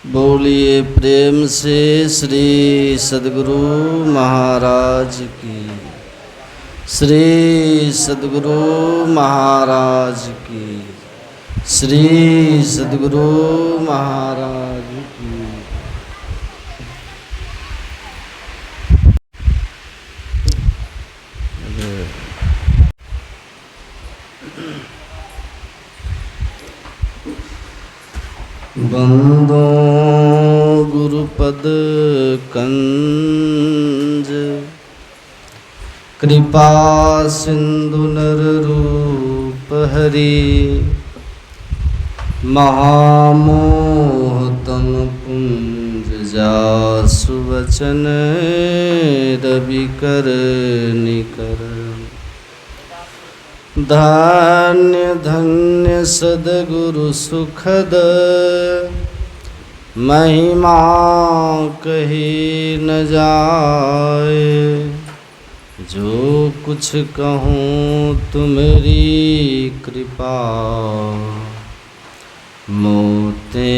बोलिए प्रेम से श्री सद्गुरु महाराज की। श्री सद्गुरु महाराज की। श्री सद्गुरु महाराज की। बंदो गुरुपद कंज कृपा सिंधु नर रूप हरि महामोहतम पुंज जासु वचन रवि कर निकर। धन्य धन्य सद्गुरु सुखद महिमा कही न जाए। जो कुछ कहूँ तुम्हारी कृपा मोते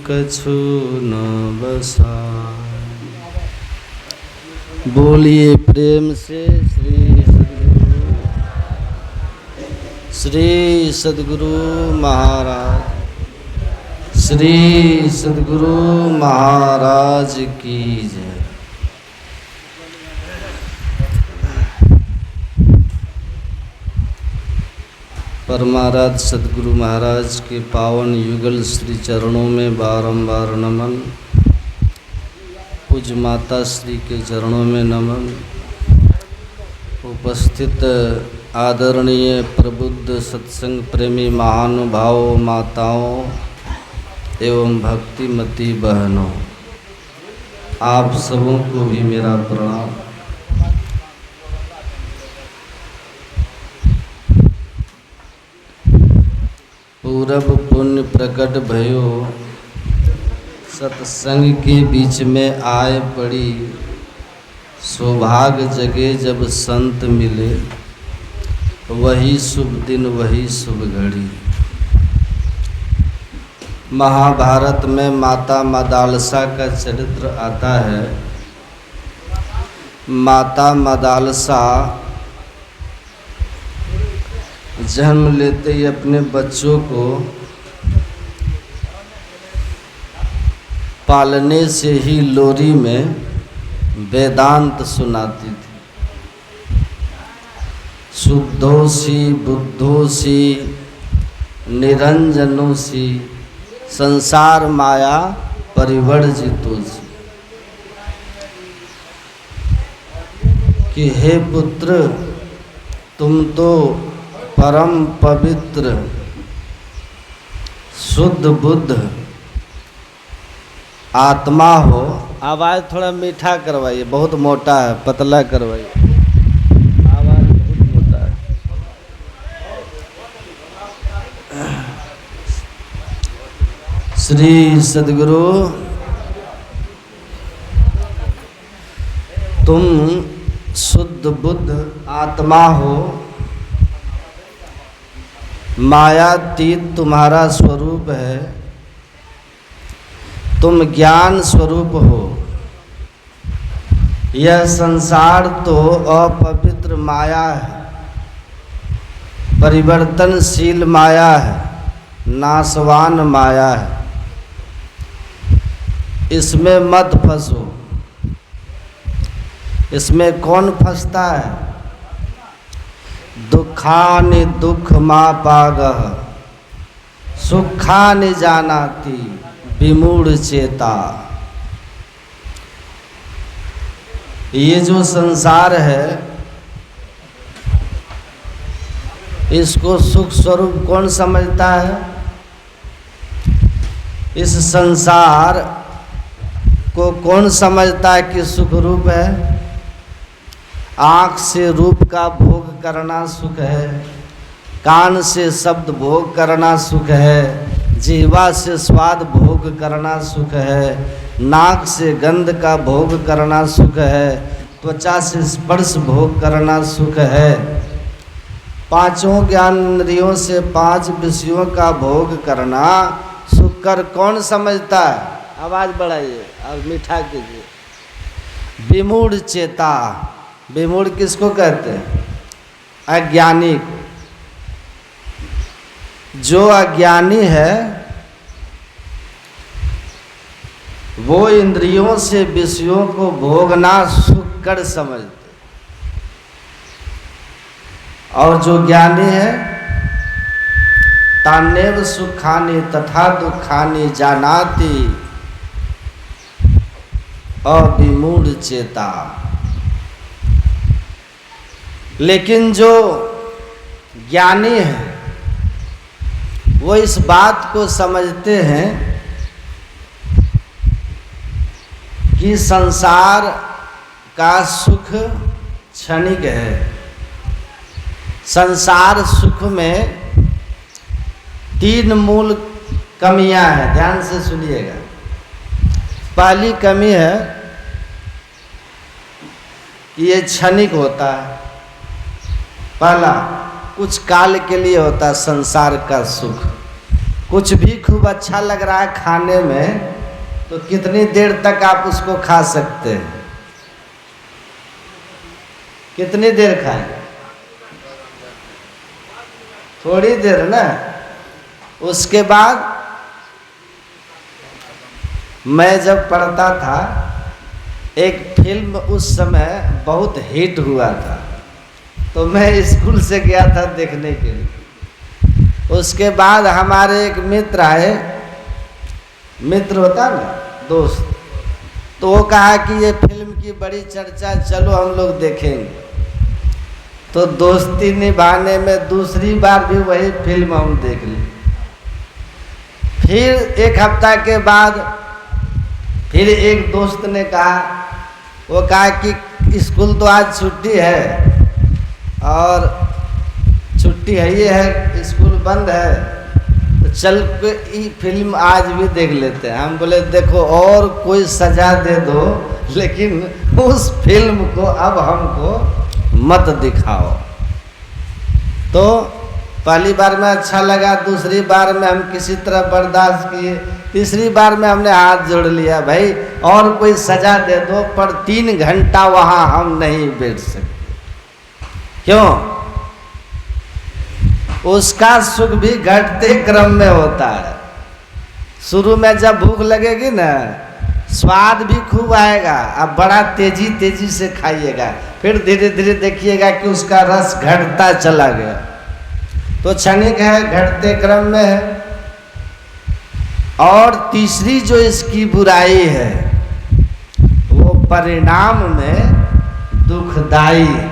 कछु न बसाए। बोलिए प्रेम से श्री सद्गुरु महाराज। श्री सद्गुरु महाराज की जय। परमाराध्य सद्गुरु महाराज के पावन युगल श्री चरणों में बारंबार नमन। पूज्य माता श्री के चरणों में नमन। उपस्थित आदरणीय प्रबुद्ध सत्संग प्रेमी महानुभावों, माताओं एवं भक्तिमती बहनों, आप सबों को भी मेरा प्रणाम। पूरब पुण्य प्रकट भयो, सत्संग के बीच में आए पड़ी। सौभाग्य जगे जब संत मिले, वही शुभ दिन वही शुभ घड़ी। महाभारत में माता मदालसा का चरित्र आता है। माता मदालसा जन्म लेते ही अपने बच्चों को पालने से ही लोरी में वेदांत सुनाती थी। शुद्धोसी बुद्धोसी निरंजनोसी संसार माया परिवर्जितोसी। कि हे पुत्र, तुम तो परम पवित्र शुद्ध बुद्ध आत्मा हो। आवाज़ थोड़ा मीठा करवाइए, बहुत मोटा है, पतला करवाइए। आवाज़ बहुत मोटा है। श्री सद्गुरु, तुम शुद्ध बुद्ध आत्मा हो। मायातीत तुम्हारा स्वरूप है। तुम ज्ञान स्वरूप हो। यह संसार तो अपवित्र माया है, परिवर्तनशील माया है, नाशवान माया है। इसमें मत फंसो। इसमें कौन फंसता है? दुखानि दुःखमापागः सुखानि जानाति विमूढ़ चेता। ये जो संसार है, इसको सुख स्वरूप कौन समझता है? इस संसार को कौन समझता है कि सुख रूप है? आँख से रूप का भोग करना सुख है, कान से शब्द भोग करना सुख है, जिह्वा से स्वाद भोग करना सुख है, नाक से गंध का भोग करना सुख है, त्वचा से स्पर्श भोग करना सुख है। पांचों ज्ञानेंद्रियों से 5 विषयों का भोग करना सुख कर कौन समझता है? आवाज बढ़ाइए और मीठा कीजिए। विमूढ़ चेता, विमूढ़ किसको कहते हैं? अज्ञानी को। जो अज्ञानी है वो इंद्रियों से विषयों को भोगना सुख कर समझते, और जो ज्ञानी है तान्यव सुखानि तथा दुखानि जानाति अविमूढ़ चेता। लेकिन जो ज्ञानी है वो इस बात को समझते हैं कि संसार का सुख क्षणिक है। संसार सुख में तीन मूल कमियां हैं, ध्यान से सुनिएगा। पहली कमी है कि ये क्षणिक होता है। पहला, कुछ काल के लिए होता है संसार का सुख। कुछ भी खूब अच्छा लग रहा है खाने में तो कितनी देर तक आप उसको खा सकते हैं? कितनी देर खाएं? थोड़ी देर ना। उसके बाद मैं जब पढ़ता था, एक फिल्म उस समय बहुत हिट हुआ था, तो मैं स्कूल से गया था देखने के लिए। उसके बाद हमारे एक मित्र आए, मित्र होता ना, दोस्त, तो वो कहा कि ये फिल्म की बड़ी चर्चा, चलो हम लोग देखेंगे। तो दोस्ती निभाने में दूसरी बार भी वही फिल्म हम देख ली। फिर एक हफ्ता के बाद फिर एक दोस्त ने कहा, वो कहा कि स्कूल तो आज छुट्टी है और छुट्टी है, ये है, स्कूल बंद है, तो चल के ये फिल्म आज भी देख लेते हैं। हम बोले देखो और कोई सजा दे दो, लेकिन उस फिल्म को अब हमको मत दिखाओ। तो पहली बार में अच्छा लगा, दूसरी बार में हम किसी तरह बर्दाश्त किए, तीसरी बार में हमने हाथ जोड़ लिया, भाई और कोई सजा दे दो पर 3 घंटा वहाँ हम नहीं बैठ सकते। क्यों? उसका सुख भी घटते क्रम में होता है। शुरू में जब भूख लगेगी ना, स्वाद भी खूब आएगा, अब बड़ा तेजी तेजी से खाइएगा, फिर धीरे धीरे देखिएगा कि उसका रस घटता चला गया। तो क्षणिक है, घटते क्रम में है। और तीसरी जो इसकी बुराई है वो परिणाम में दुखदाई है।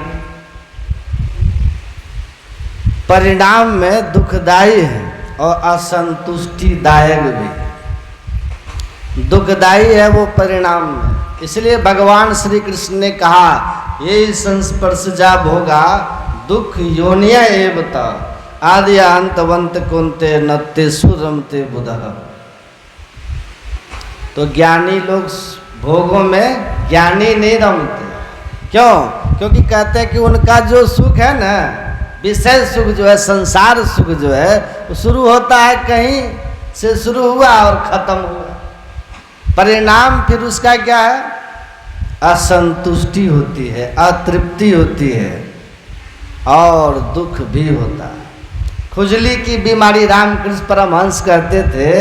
परिणाम में दुखदाई है और असंतुष्टिदायक भी। दुखदाई है वो परिणाम में। इसलिए भगवान श्री कृष्ण ने कहा, ये संस्पर्शजा भोगा दुख योनिया एवता आदि अंतवंत कुंते नत्ते सुरमते बुधः। तो ज्ञानी लोग भोगों में ज्ञानी नहीं रमते। क्यों? क्योंकि कहते हैं कि उनका जो सुख है ना, विषय सुख जो है, संसार सुख जो है, वो शुरू होता है कहीं से, शुरू हुआ और खत्म हुआ। परिणाम फिर उसका क्या है? असंतुष्टि होती है, अतृप्ति होती है और दुख भी होता है। खुजली की बीमारी, रामकृष्ण परमहंस कहते थे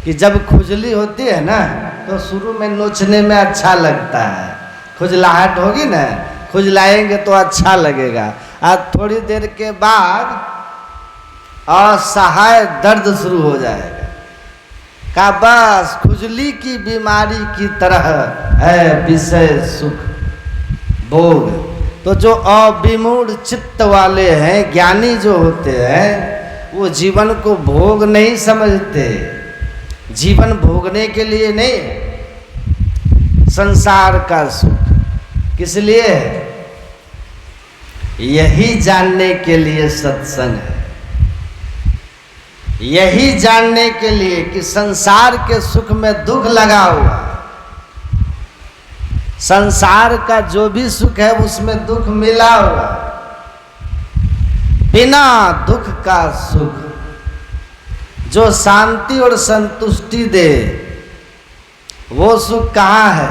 कि जब खुजली होती है ना तो शुरू में नोचने में अच्छा लगता है, खुजलाहट होगी ना, खुजलाएंगे तो अच्छा लगेगा, और थोड़ी देर के बाद असहाय दर्द शुरू हो जाएगा। का बस खुजली की बीमारी की तरह है विषय सुख भोग। तो जो अविमूढ़ चित्त वाले हैं, ज्ञानी जो होते हैं, वो जीवन को भोग नहीं समझते। जीवन भोगने के लिए नहीं, संसार का सुख किस लिए है? यही जानने के लिए सत्संग है। यही जानने के लिए कि संसार के सुख में दुख लगा हुआ है। संसार का जो भी सुख है उसमें दुख मिला हुआ है। बिना दुख का सुख जो शांति और संतुष्टि दे, वो सुख कहाँ है?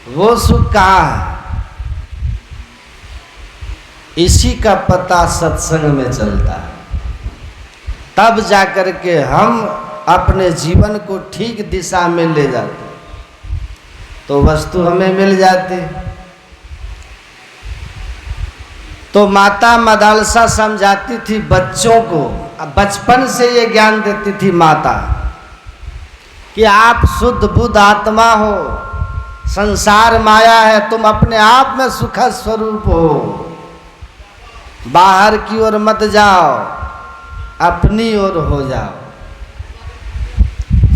वो सुख कहाँ है? इसी का पता सत्संग में चलता है। तब जाकर के हम अपने जीवन को ठीक दिशा में ले जाते, तो वस्तु हमें मिल जाती। तो माता मदालसा समझाती थी बच्चों को, बचपन से ये ज्ञान देती थी माता कि आप शुद्ध बुद्ध आत्मा हो, संसार माया है, तुम अपने आप में सुख स्वरूप हो, बाहर की ओर मत जाओ, अपनी ओर हो जाओ,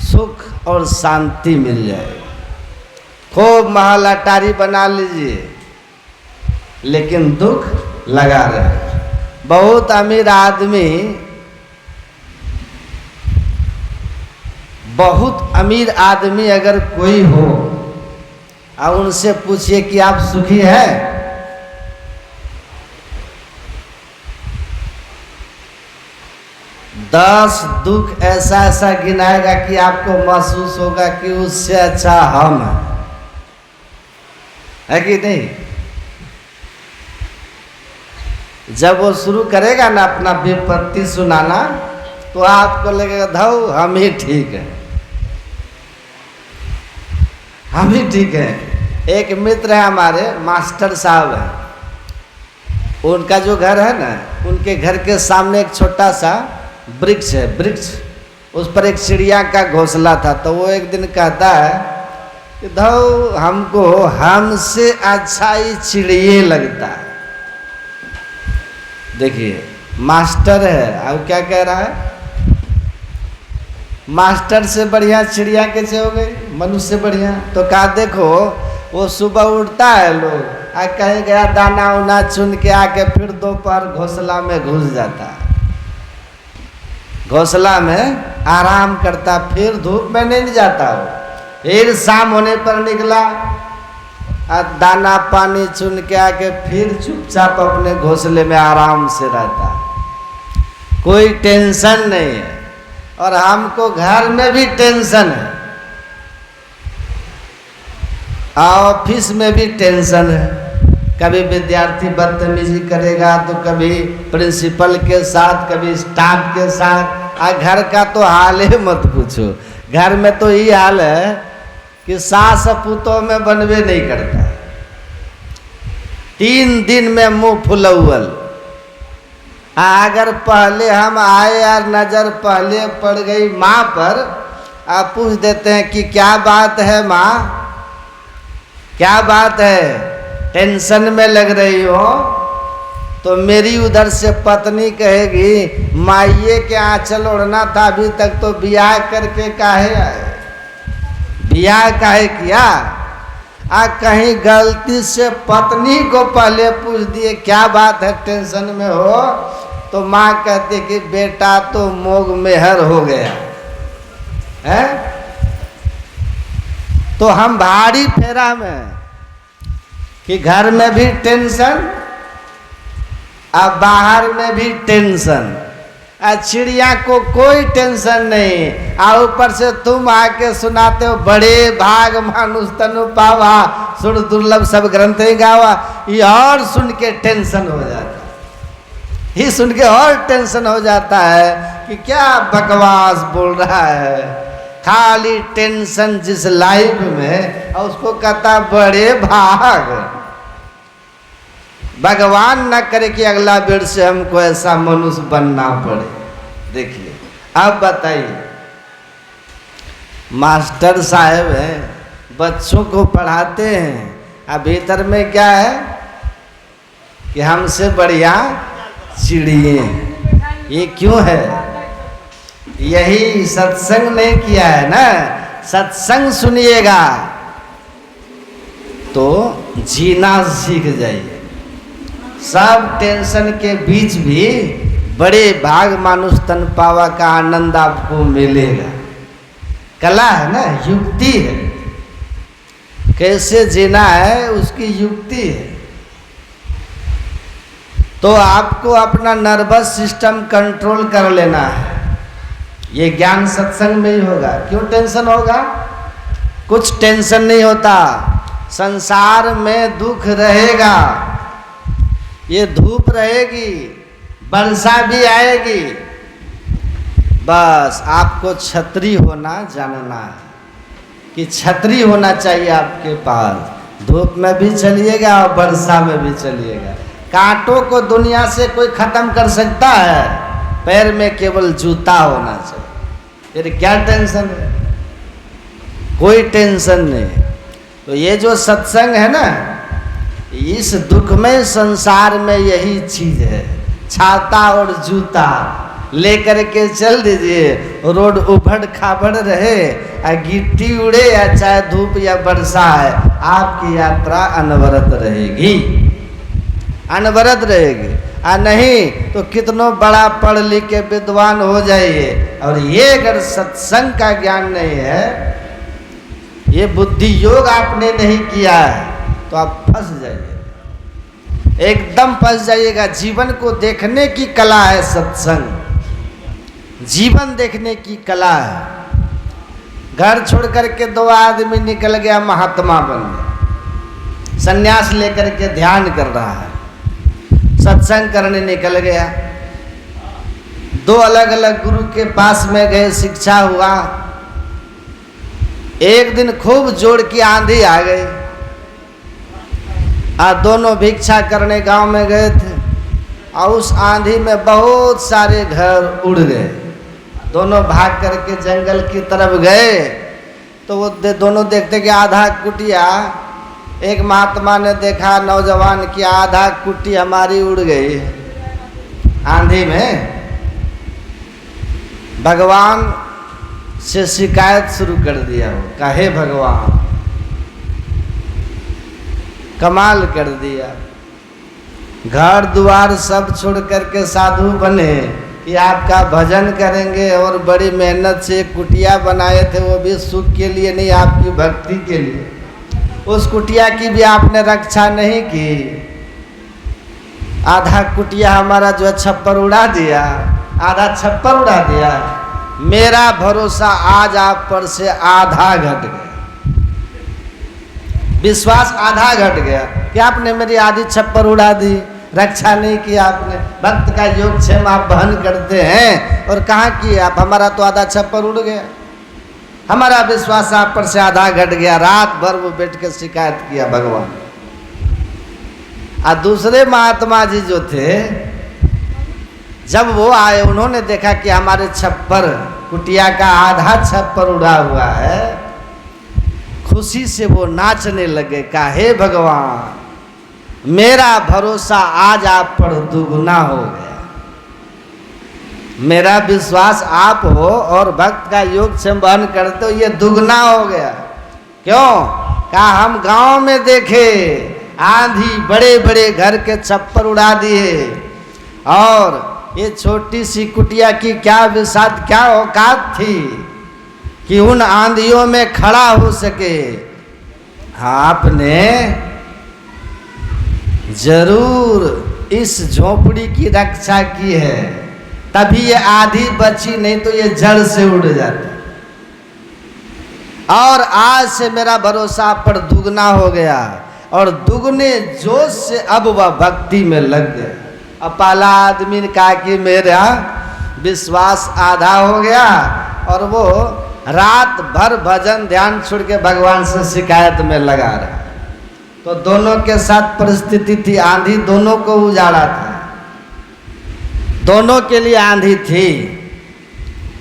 सुख और शांति मिल जाए। खूब महल अटारी बना लीजिए, लेकिन दुख लगा रहे। बहुत अमीर आदमी, बहुत अमीर आदमी अगर कोई हो और उनसे पूछिए कि आप सुखी हैं, दस दुख ऐसा ऐसा गिनाएगा कि आपको महसूस होगा कि उससे अच्छा हम है कि नहीं। जब वो शुरू करेगा ना अपना विपत्ति सुनाना, तो आपको लगेगा धौ हम ही ठीक है, हम ही ठीक है। एक मित्र है हमारे, मास्टर साहब हैं, उनका जो घर है ना, उनके घर के सामने एक छोटा सा वृक्ष है, वृक्ष, उस पर एक चिड़िया का घोंसला था। तो वो एक दिन कहता है कि धौ हमको हमसे अच्छा ही चिड़िया लगता है। देखिए मास्टर है, अब क्या कह रहा है, मास्टर से बढ़िया चिड़िया कैसे हो गई, मनुष्य से बढ़िया। तो कहा देखो वो सुबह उठता है, लोग कहीं गया दाना उना चुन के आके फिर दोपहर घोंसला में घुस जाता है, घोंसला में आराम करता, फिर धूप में नहीं जाता हो, फिर शाम होने पर निकला, दाना पानी चुन के आके फिर चुपचाप अपने घोंसले में आराम से रहता, कोई टेंशन नहीं है। और हमको घर में भी टेंशन है, ऑफिस में भी टेंशन है। कभी विद्यार्थी बदतमीजी करेगा, तो कभी प्रिंसिपल के साथ, कभी स्टाफ के साथ। और घर का तो हाल ही मत पूछो, घर में तो ये हाल है कि सास पुतों में बनवे नहीं करता, 3 दिन में मुंह फुलौल। अगर पहले हम आए और नजर पहले पड़ गई माँ पर, आप पूछ देते हैं कि क्या बात है माँ, क्या बात है, टेंशन में लग रही हो, तो मेरी उधर से पत्नी कहेगी माइये के आंचल ओढ़ना था, अभी तक तो ब्याह करके काहे आए, ब्याह काहे किया। कहीं गलती से पत्नी को पहले पूछ दिए क्या बात है, टेंशन में हो, तो माँ कहती कि बेटा तो मोग मेहर हो गया है। तो हम भारी फेरा में कि घर में भी टेंशन और बाहर में भी टेंशन। चिड़िया को कोई टेंशन नहीं, और ऊपर से तुम आके सुनाते हो बड़े भाग मानुष तनु पावा, सुन दुर्लभ सब ग्रंथ ही गावा। ये और सुन के टेंशन हो जाता है, ये सुन के और टेंशन हो जाता है कि क्या बकवास बोल रहा है, खाली टेंशन जिस लाइफ में, और उसको कहता बड़े भाग। भगवान न करे कि अगला बेर से हमको ऐसा मनुष्य बनना पड़े। देखिए अब बताइए, मास्टर साहब हैं, बच्चों को पढ़ाते हैं, अब भीतर में क्या है कि हमसे बढ़िया चिड़िए। ये क्यों है, यही सत्संग नहीं किया है ना। सत्संग सुनिएगा तो जीना सीख जाइए। सब टेंशन के बीच भी बड़े भाग मानुष तन पावा का आनंद आपको मिलेगा। कला है ना, युक्ति है, कैसे जीना है उसकी युक्ति है। तो आपको अपना नर्वस सिस्टम कंट्रोल कर लेना है। ये ज्ञान सत्संग में ही होगा। क्यों टेंशन होगा? कुछ टेंशन नहीं होता। संसार में दुख रहेगा, ये धूप रहेगी, वर्षा भी आएगी, बस आपको छतरी होना जानना है कि छतरी होना चाहिए आपके पास। धूप में भी चलिएगा और वर्षा में भी चलिएगा। कांटों को दुनिया से कोई खत्म कर सकता है? पैर में केवल जूता होना चाहिए। फिर क्या टेंशन है? कोई टेंशन नहीं। तो ये जो सत्संग है ना, इस दुखमय संसार में यही चीज है। छाता और जूता लेकर के चल दीजिए, रोड उभड़ खाबड़ रहे, गिट्टी उड़े या चाहे धूप या वर्षा है, आपकी यात्रा अनवरत रहेगी, अनवरत रहेगी। नहीं तो कितनों बड़ा पढ़ लिख के विद्वान हो जाइए, और ये अगर सत्संग का ज्ञान नहीं है, ये बुद्धि योग आपने नहीं किया है, तो आप फंस जाइए, एकदम फंस जाइएगा। जीवन को देखने की कला है सत्संग, जीवन देखने की कला है। घर छोड़ करके 2 आदमी निकल गया, महात्मा बन गया, सन्यास लेकर के ध्यान कर रहा है, सत्संग करने निकल गया। 2 अलग अलग गुरु के पास में गए, शिक्षा हुआ। एक दिन खूब जोर की आंधी आ गई, दोनों भिक्षा करने गांव में गए थे, और उस आंधी में बहुत सारे घर उड़ गए। दोनों भाग करके जंगल की तरफ गए, तो वो दोनों देखते कि आधा कुटिया, एक महात्मा ने देखा नौजवान की आधा कुटी हमारी उड़ गई आंधी में। भगवान से शिकायत शुरू कर दिया। वो कहे भगवान कमाल कर दिया, घर द्वार सब छोड़ करके साधु बने कि आपका भजन करेंगे, और बड़ी मेहनत से कुटिया बनाए थे, वो भी सुख के लिए नहीं, आपकी भक्ति के लिए। उस कुटिया की भी आपने रक्षा नहीं की, आधा कुटिया हमारा जो छप्पर उड़ा दिया, आधा छप्पर उड़ा दिया। मेरा भरोसा आज आप पर से आधा घट गया, विश्वास आधा घट गया कि आपने मेरी आधी छप्पर उड़ा दी, रक्षा नहीं किया आपने। भक्त का योगक्षेम आप बहन करते हैं, और कहाँ किए आप? हमारा तो आधा छप्पर उड़ गया, हमारा विश्वास आप पर से आधा घट गया। रात भर वो बैठ के शिकायत किया भगवान। और दूसरे महात्मा जी जो थे, जब वो आए, उन्होंने देखा कि हमारे छप्पर, कुटिया का आधा छप्पर उड़ा हुआ है, खुशी से वो नाचने लगे। कहा हे भगवान, मेरा भरोसा आज आप पर दुगुना हो गया, मेरा विश्वास आप हो और भक्त का योग संबंध करते हो, ये दुगना हो गया। क्यों? कहा हम गांव में देखे आंधी बड़े बड़े घर के छप्पर उड़ा दिए, और ये छोटी सी कुटिया की क्या विसात, क्या औकात थी कि उन आंधियों में खड़ा हो सके। आपने जरूर इस झोपड़ी की रक्षा की है, तभी ये आधी बची, नहीं तो ये जड़ से उड़ जाती। और आज से मेरा भरोसा आप पर दुगना हो गया, और दुगने जोश से अब वह भक्ति में लग गए। अब पहला आदमी ने कहा कि मेरा विश्वास आधा हो गया, और वो रात भर भजन ध्यान छोड़ के भगवान से शिकायत में लगा रहा। तो दोनों के साथ परिस्थिति थी, आंधी दोनों को उजाड़ा था, दोनों के लिए आंधी थी,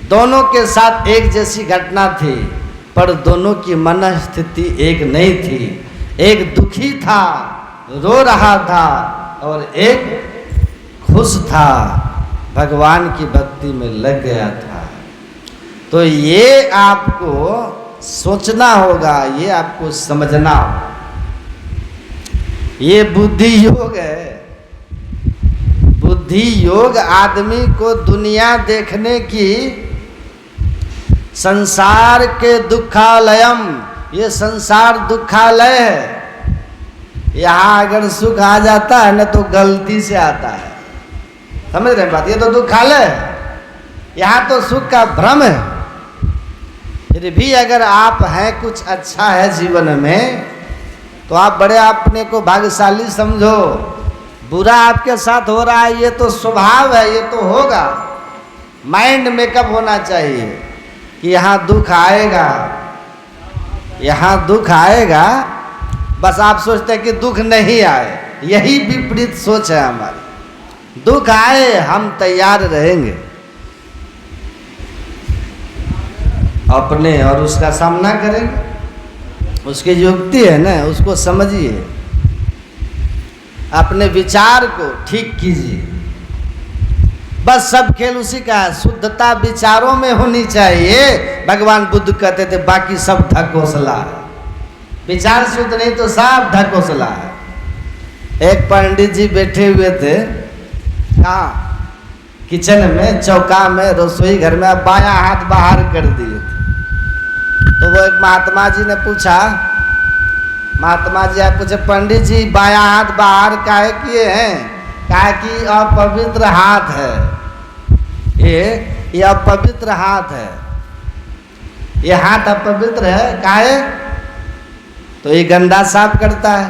दोनों के साथ एक जैसी घटना थी, पर दोनों की मन स्थिति एक नहीं थी। एक दुखी था, रो रहा था, और एक खुश था, भगवान की भक्ति में लग गया था। तो ये आपको सोचना होगा, ये आपको समझना होगा। ये बुद्धि योग है। बुद्धि योग आदमी को दुनिया देखने की, संसार के दुखालयम, ये संसार दुखालय है, यहाँ अगर सुख आ जाता है ना तो गलती से आता है, समझ रहे बात? ये तो दुख खाले, यहाँ तो सुख का भ्रम है। फिर भी अगर आप हैं कुछ अच्छा है जीवन में तो आप बड़े अपने को भाग्यशाली समझो। बुरा आपके साथ हो रहा है ये तो स्वभाव है, ये तो होगा। माइंड मेकअप होना चाहिए कि यहाँ दुख आएगा, यहाँ दुख आएगा, बस आप सोचते हैं कि दुख नहीं आए। यही विपरीत सोच है हमारी। दुख आए हम तैयार रहेंगे अपने और उसका सामना करेंगे। उसकी युक्ति है ना, उसको समझिए, अपने विचार को ठीक कीजिए। बस सब खेल उसी का है। शुद्धता विचारों में होनी चाहिए। भगवान बुद्ध कहते थे बाकी सब ढकोसला है, विचार शुद्ध नहीं तो सब ढकोसला है। एक पंडित जी बैठे हुए थे कहाँ, किचन में, चौका में, रसोई घर में, बायां हाथ बाहर कर दिए थे। तो वो एक महात्मा जी ने पूछा, महात्मा जी आप पूछे पंडित जी बायां हाथ बाहर काहे किए हैं? कहा कि अपवित्र हाथ है ये अपवित्र हाथ है, ये हाथ अपवित्र है। काहे? तो ये गंदा साफ करता है,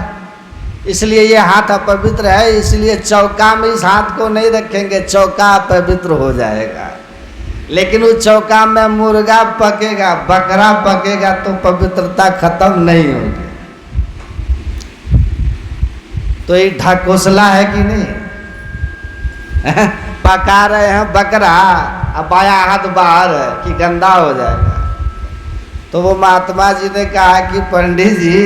इसलिए ये हाथ अपवित्र है, इसलिए चौका में इस हाथ को नहीं रखेंगे, चौका अपवित्र हो जाएगा। लेकिन उस चौका में मुर्गा पकेगा, बकरा पकेगा तो पवित्रता खत्म नहीं होगी। तो ये ढकोसला है कि नहीं? पका रहे हैं बकरा, अब बाया हाथ बाहर है कि गंदा हो जाएगा। तो वो महात्मा जी ने कहा कि पंडित जी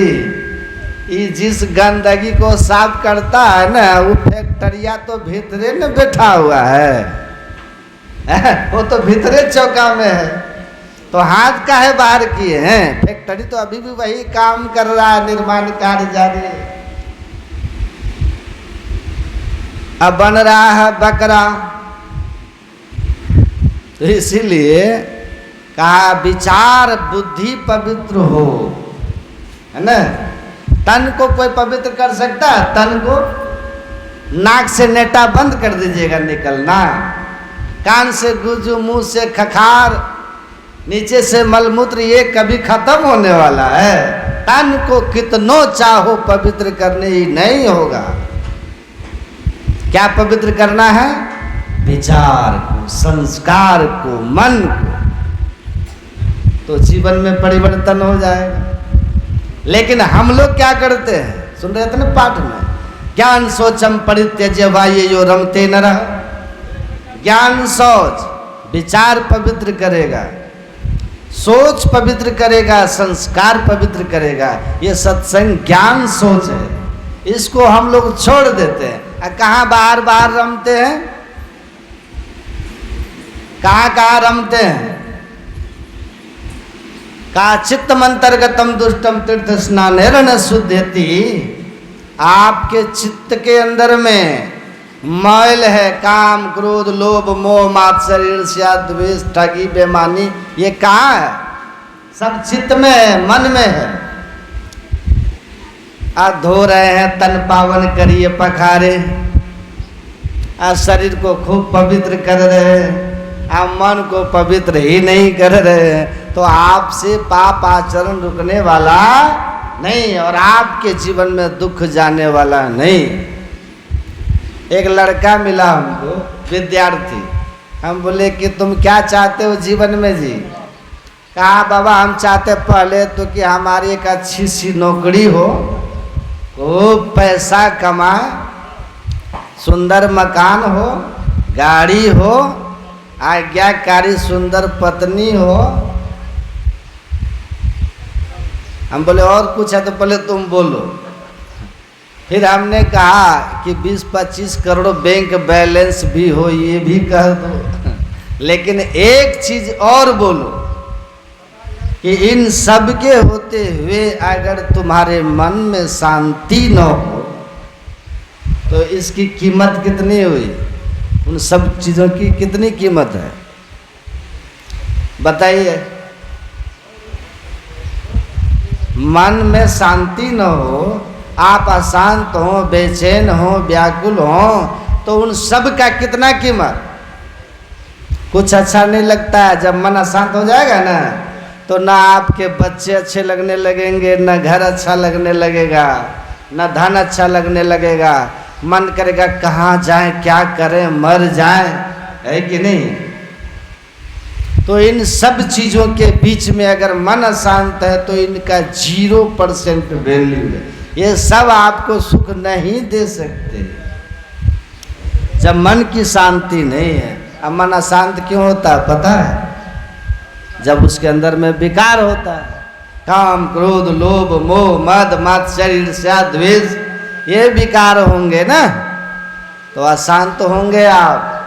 ये जिस गंदगी को साफ करता है ना वो फैक्टरिया तो भीतरे में बैठा हुआ है, वो तो भीतरे चौका में है। तो हाथ काहे बाहर किए हैं? फैक्टरी तो अभी भी वही काम कर रहा है, निर्माण कार्य जारी है। अब बन रहा है बकरा, तो इसीलिए कहा विचार बुद्धि पवित्र हो, है ना। तन को कोई पवित्र कर सकता है? तन को नाक से नेटा बंद कर दीजिएगा निकलना, कान से गुजू, मुंह से खखार, नीचे से मलमूत्र, ये कभी खत्म होने वाला है। तन को कितनो चाहो पवित्र करने ही नहीं होगा। क्या पवित्र करना है? विचार को, संस्कार को, मन को, तो जीवन में परिवर्तन हो जाएगा। लेकिन हम लोग क्या करते हैं, सुन रहे थे ना पाठ में, ज्ञान सोचम परित्यज्य वाययो रमते नरः। ज्ञान सोच विचार पवित्र करेगा, सोच पवित्र करेगा, संस्कार पवित्र करेगा। ये सत्संग ज्ञान सोच है, इसको हम लोग छोड़ देते हैं। कहाँ बाहर बाहर रमते हैं, कहाँ रमते हैं? का चित्तमंतर्गतम दुष्टम तीर्थ स्नानेन शुद्धति। आपके चित्त के अंदर में मैल है, काम, क्रोध, लोभ, मोह, मात्सर्य, ईर्ष्या, द्वेष, ठगी, बेईमानी, ये कहाँ है? सब चित्त में है, मन में है। आज धो रहे हैं, तन पावन करिए पखारे, आज शरीर को खूब पवित्र कर रहे हैं, आप मन को पवित्र ही नहीं कर रहे हैं, तो आपसे पाप आचरण रुकने वाला नहीं और आपके जीवन में दुख जाने वाला नहीं। एक लड़का मिला हमको, विद्यार्थी। हम बोले कि तुम क्या चाहते हो जीवन में जी? कहा बाबा हम चाहते पहले तो कि हमारी एक अच्छी सी नौकरी हो, खूब पैसा कमाए, सुंदर मकान हो, गाड़ी हो, आज्ञाकारी सुंदर पत्नी हो। हम बोले और कुछ है तो पहले तुम बोलो। फिर हमने कहा कि 20-25 करोड़ बैंक बैलेंस भी हो, ये भी कह दो, लेकिन एक चीज और बोलो कि इन सब के होते हुए अगर तुम्हारे मन में शांति न हो तो इसकी कीमत कितनी हुई? उन सब चीज़ों की कितनी कीमत है बताइए। मन में शांति न हो आप अशांत हो, बेचैन हो, व्याकुल हो, तो उन सब का कितना कीमत। कुछ अच्छा नहीं लगता है। जब मन अशांत हो जाएगा ना, तो ना आपके बच्चे अच्छे लगने लगेंगे, ना घर अच्छा लगने लगेगा, ना धन अच्छा लगने लगेगा। मन करेगा कहाँ जाएं, क्या करें, मर जाएं, है कि नहीं। तो इन सब चीज़ों के बीच में अगर मन अशांत है तो इनका 0% वैल्यू है। ये सब आपको सुख नहीं दे सकते जब मन की शांति नहीं है। अब मन अशांत क्यों होता है पता है? जब उसके अंदर में विकार होता है, काम, क्रोध, लोभ, मोह, मद, मात्सर्य, ईर्ष्या, द्वेष, ये विकार होंगे ना, तो अशांत होंगे आप।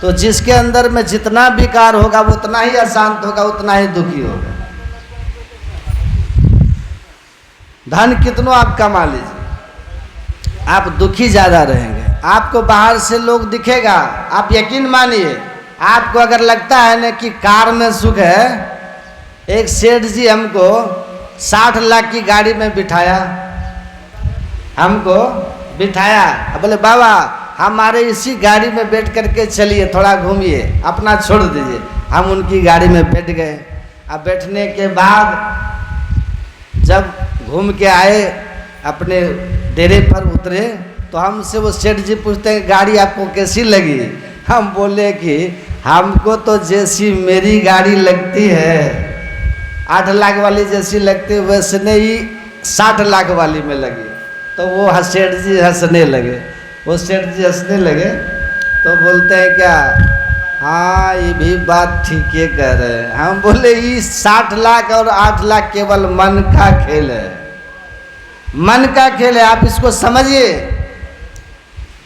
तो जिसके अंदर में जितना विकार होगा वो उतना ही अशांत होगा, उतना ही दुखी होगा। धन कितनों आप कमा लीजिए, आप दुखी ज्यादा रहेंगे। आपको बाहर से लोग दिखेगा, आप यकीन मानिए, आपको अगर लगता है ना कि कार में सुख है। एक सेठ जी हमको 60 लाख की गाड़ी में बिठाया, हमको बिठाया, बोले बाबा हमारे इसी गाड़ी में बैठ करके चलिए, थोड़ा घूमिए, अपना छोड़ दीजिए। हम उनकी गाड़ी में बैठ गए। अब बैठने के बाद जब घूम के आए, अपने डेरे पर उतरे, तो हमसे वो सेठ जी पूछते हैं गाड़ी आपको कैसी लगी। हम बोले कि हमको तो जैसी मेरी गाड़ी लगती है 8 लाख वाली जैसी लगती है, वैसे नहीं 60 लाख वाली में लगी। तो वो सेठ जी हंसने लगे। वो सेठ जी हंसने लगे तो बोलते हैं क्या, हाँ ये भी बात ठीक है कह रहे हैं। हम बोले ये 60 लाख और 8 लाख केवल मन का खेल है, मन का खेल है, आप इसको समझिए।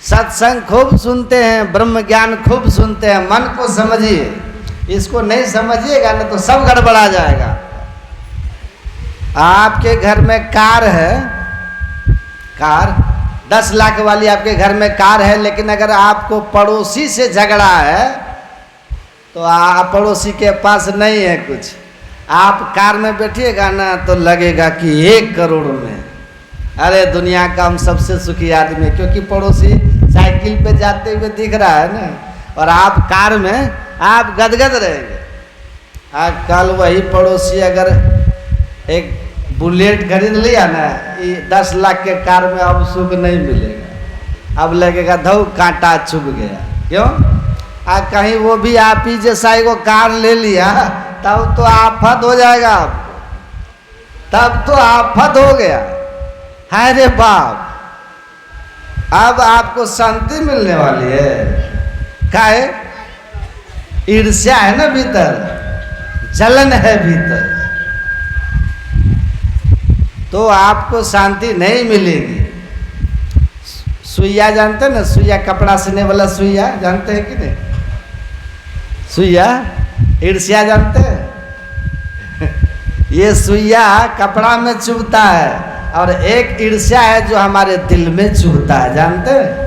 सत्संग खूब सुनते हैं, ब्रह्म ज्ञान खूब सुनते हैं, मन को समझिए। इसको नहीं समझिएगा ना तो सब गड़बड़ा जाएगा। आपके घर में कार है, कार 10 लाख वाली आपके घर में कार है, लेकिन अगर आपको पड़ोसी से झगड़ा है तो आप पड़ोसी के पास नहीं है कुछ, आप कार में बैठिएगा ना तो लगेगा कि 1 करोड़ में, अरे दुनिया का हम सबसे सुखी आदमी, क्योंकि पड़ोसी साइकिल पे जाते हुए दिख रहा है ना, और आप कार में आप गदगद रहेंगे। कल वही पड़ोसी अगर एक बुलेट खरीद लिया ना, 10 लाख के कार में अब सुख नहीं मिलेगा, अब लगेगा धौ कांटा चुभ गया। क्यों? कहीं वो भी आप ही जैसा एगो कार ले लिया तब तो आफत हो जाएगा आपको, तब तो आफत हो गया। हाय रे बाप, अब आपको शांति मिलने वाली है। काहे? ईर्ष्या है ना भीतर, जलन है भीतर, तो आपको शांति नहीं मिलेगी। सुइया जानते हैं ना, सुइया कपड़ा सिलने वाला सुइया जानते हैं कि नहीं? सुइया ईर्ष्या जानते हैं? ये सुइया कपड़ा में चुभता है, और एक ईर्ष्या है जो हमारे दिल में चुभता है, जानते हैं?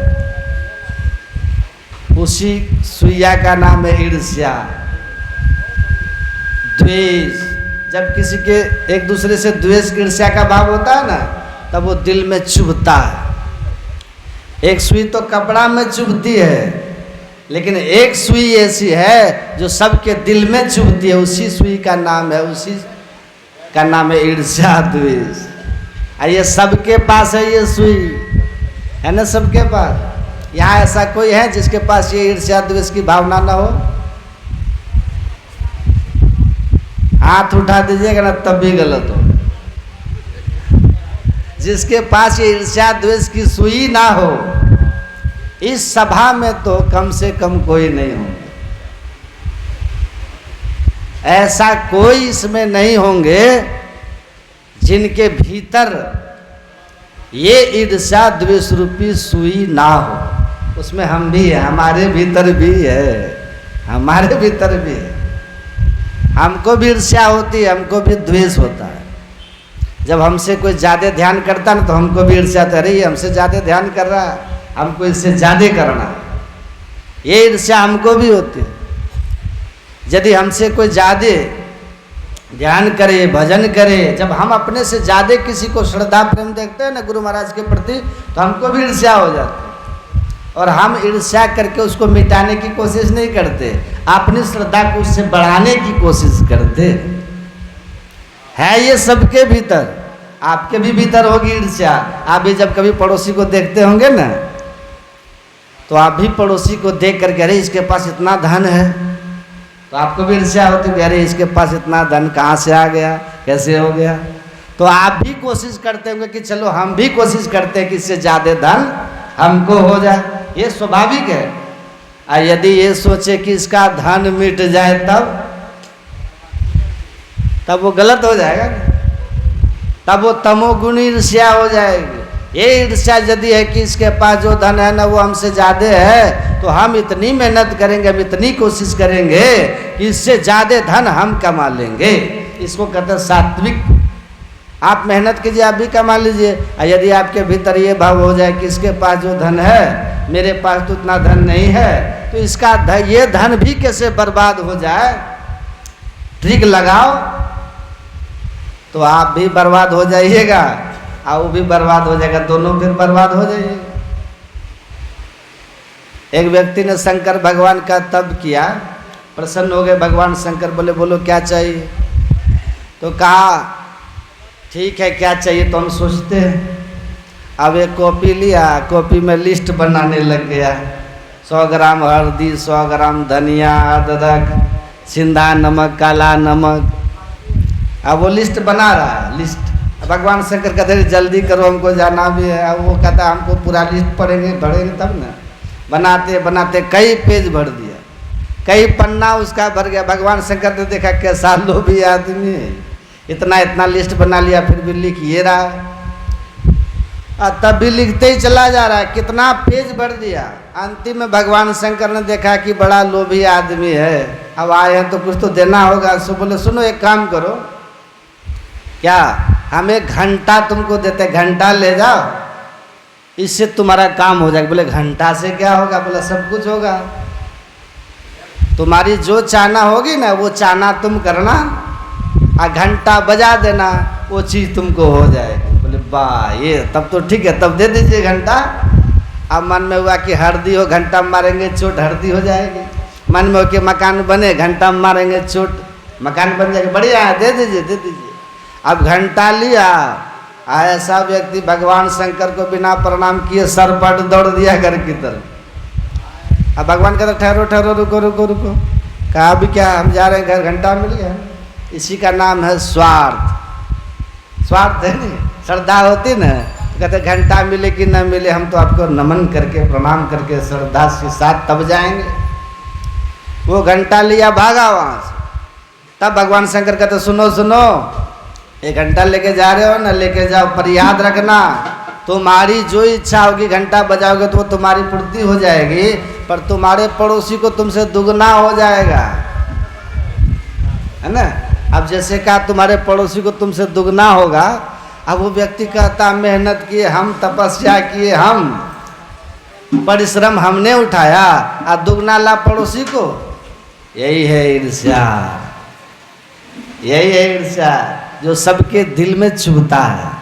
उसी सुइया का नाम है ईर्ष्या। द्वेष, जब किसी के एक दूसरे से द्वेष ईर्ष्या का भाव होता है ना, तब वो दिल में चुभता है। एक सुई तो कपड़ा में चुभती है, लेकिन एक सुई ऐसी है जो सबके दिल में चुभती है, उसी सुई का नाम है, उसी का नाम है ईर्ष्या, द्वेष। ये सबके पास है, ये सुई है ना सबके पास। यहाँ ऐसा कोई है जिसके पास ये ईर्ष्या द्वेष की भावना ना हो? हाथ उठा दीजिएगा ना तब भी गलत हो। जिसके पास ये ईर्ष्या द्वेष की सुई ना हो, इस सभा में तो कम से कम कोई नहीं हो। ऐसा कोई इसमें नहीं होंगे जिनके भीतर ये ईर्ष्या द्वेष रूपी सुई ना हो। उसमें हम भी हैं, हमारे भीतर भी है, हमारे भीतर भी है। हमको भी ईर्ष्या होती है, हमको भी द्वेष होता है। जब हमसे कोई ज़्यादा ध्यान करता ना तो हमको भी ईर्ष्या होता है, अरे ये हमसे ज़्यादा ध्यान कर रहा है, हमको इससे ज़्यादा करना है। ये ईर्ष्या हमको भी होती है। यदि हमसे कोई ज़्यादा ध्यान करे, भजन करे। जब हम अपने से ज़्यादा किसी को श्रद्धा प्रेम देखते हैं ना गुरु महाराज के प्रति, तो हमको भी ईर्ष्या हो जाती है और हम ईर्ष्या करके उसको मिटाने की कोशिश नहीं करते, अपनी श्रद्धा को उससे बढ़ाने की कोशिश करते है। ये सबके भीतर, आपके भी भीतर होगी ईर्ष्या। आप भी जब कभी पड़ोसी को देखते होंगे ना, तो आप भी पड़ोसी को देख करके अरे इसके पास इतना धन है, तो आपको भी ईर्ष्या होती है, अरे इसके पास इतना धन कहाँ से आ गया, कैसे हो गया। तो आप भी कोशिश करते होंगे कि चलो हम भी कोशिश करते हैं कि इससे ज़्यादा धन हमको हो जाए। ये स्वाभाविक है। और यदि ये सोचे कि इसका धन मिट जाए तब वो गलत हो जाएगा, तब वो तमोगुणी ईर्ष्या हो जाएगी। ये ईर्ष्या यदि है कि इसके पास जो धन है ना वो हमसे ज़्यादा है, तो हम इतनी मेहनत करेंगे, हम इतनी कोशिश करेंगे कि इससे ज़्यादा धन हम कमा लेंगे। इसको कहते हैं सात्विक। आप मेहनत कीजिए, आप भी कमा लीजिए। और यदि आपके भीतर ये भाव हो जाए कि इसके पास जो धन है मेरे पास तो उतना धन नहीं है, तो इसका ये धन भी कैसे बर्बाद हो जाए, ट्रिक लगाओ, तो आप भी बर्बाद हो जाइएगा और वो भी बर्बाद हो जाएगा, दोनों फिर बर्बाद हो जाइए। एक व्यक्ति ने शंकर भगवान का तप किया, प्रसन्न हो गए भगवान शंकर, बोले बोलो क्या चाहिए। तो कहा ठीक है क्या चाहिए, तो हम सोचते हैं। अब एक कॉपी लिया, कॉपी में लिस्ट बनाने लग गया, 100 ग्राम हल्दी, 100 ग्राम धनिया, अदरक, सिंधा नमक, काला नमक। अब वो लिस्ट बना रहा है, लिस्ट। भगवान शंकर कहते जल्दी करो हमको जाना भी है। अब वो कहता हमको पूरा लिस्ट पढ़ेंगे तब ना। बनाते बनाते कई पेज भर दिया, कई पन्ना उसका भर गया। भगवान शंकर ने देखा कैसा लोभी आदमी है, इतना इतना लिस्ट बना लिया फिर भी लिख ये रहा है। तब भी लिखते ही चला जा रहा है, कितना पेज भर दिया। अंतिम में भगवान शंकर ने देखा कि बड़ा लोभी आदमी है, अब आए हैं तो कुछ तो देना होगा। सो बोले सुनो एक काम करो, क्या हम 1 घंटा तुमको देते, घंटा ले जाओ, इससे तुम्हारा काम हो जाएगा। बोले घंटा से क्या होगा, बोला सब कुछ होगा। तुम्हारी जो चाहना होगी ना वो चाहना तुम करना, और घंटा बजा देना, वो चीज़ तुमको हो जाएगी। बोले वाह, ये तब तो ठीक है, तब दे दीजिए घंटा। अब मन में हुआ कि हल्दी हो, घंटा मारेंगे चोट हल्दी हो जाएगी। मन में हो कि मकान बने, घंटा मारेंगे चोट मकान बन जाएगा, बढ़िया है, दे दीजिए दे दीजिए। अब घंटा लिया, ऐसा व्यक्ति भगवान शंकर को बिना प्रणाम किए सर पर दौड़ दिया घर की तरफ। अब भगवान कहते ठहरो ठहरो, रुको रुको रुको। कहा अभी क्या, हम जा रहे हैं घर, घंटा मिल गया। इसी का नाम है स्वार्थ। स्वार्थ है नहीं, श्रद्धा होती ना, तो कहते घंटा मिले कि न मिले, हम तो आपको नमन करके प्रणाम करके श्रद्धा के साथ तब जाएंगे। वो घंटा लिया, भागा वहाँ से। तब भगवान शंकर कहते सुनो सुनो, 1 घंटा लेके जा रहे हो ना, लेके जाओ, पर याद रखना तुम्हारी जो इच्छा होगी घंटा बजाओगे तो वो तुम्हारी पूर्ति हो जाएगी, पर तुम्हारे पड़ोसी को तुमसे दुगना हो जाएगा, है ना। अब जैसे कहा तुम्हारे पड़ोसी को तुमसे दुगना होगा। अब वो व्यक्ति कहता मेहनत किए हम, तपस्या किए हम, परिश्रम हमने उठाया, और दुगना ला पड़ोसी को। यही है ईर्ष्या, यही है ईर्ष्या जो सबके दिल में चुभता है।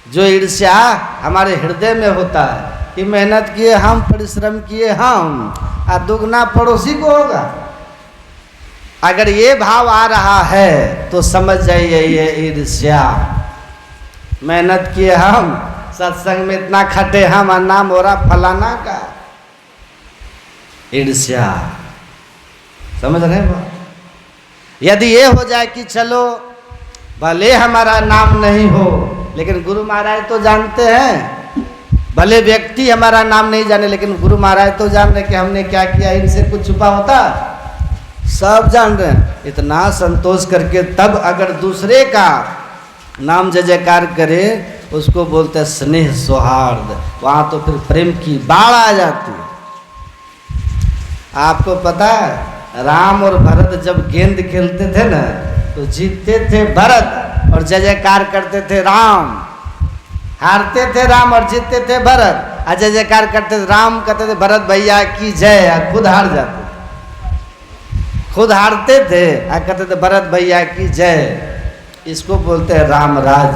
जो ईर्ष्या हमारे हृदय में होता है कि मेहनत किए हम, परिश्रम किए हम, और दुगना पड़ोसी को होगा। अगर ये भाव आ रहा है तो समझ जाइए ये ईर्ष्या। मेहनत किए हम, सत्संग में इतना खटे हम, और नाम हो रहा फलाना का। ईर्ष्या, समझ रहे हो। यदि ये हो जाए कि चलो भले हमारा नाम नहीं हो, लेकिन गुरु महाराज तो जानते हैं, भले व्यक्ति हमारा नाम नहीं जाने, लेकिन गुरु महाराज तो जान रहे कि हमने क्या किया, इनसे कुछ छुपा होता, सब जान रहे हैं। इतना संतोष करके तब अगर दूसरे का नाम जय जयकार करे, उसको बोलते हैं स्नेह सौहार्द। वहाँ तो फिर प्रेम की बाढ़ आ जाती है। आपको पता है राम और भरत जब गेंद खेलते थे ना, तो जीतते थे भरत और जय जयकार करते थे राम, हारते थे राम और जीतते थे भरत, और जय जयकार करते थे राम, कहते थे भरत भैया की जय, खुद हार जाते, खुद हारते थे और कहते थे भरत भैया की जय। इसको बोलते हैं रामराज।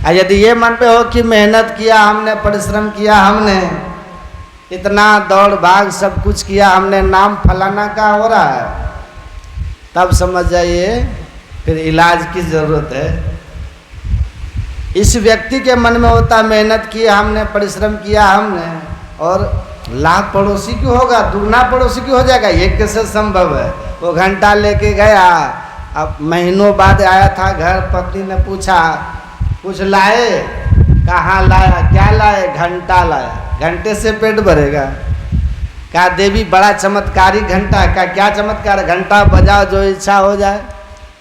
और यदि ये मन पे हो कि मेहनत किया हमने, परिश्रम किया हमने, इतना दौड़ भाग सब कुछ किया हमने, नाम फलाना का हो रहा है, तब समझ जाइए फिर इलाज की जरूरत है। इस व्यक्ति के मन में होता मेहनत की हमने, परिश्रम किया हमने, और लाख पड़ोसी की होगा, दुगना पड़ोसी की हो जाएगा, ये कैसे संभव है। वो घंटा लेके गया, अब महीनों बाद आया था घर, पत्नी ने पूछा कुछ लाए, कहाँ लाया, क्या लाए, घंटा लाया। घंटे से पेट भरेगा। कहा देवी बड़ा चमत्कारी घंटा। का क्या चमत्कार, घंटा बजाओ जो इच्छा हो जाए।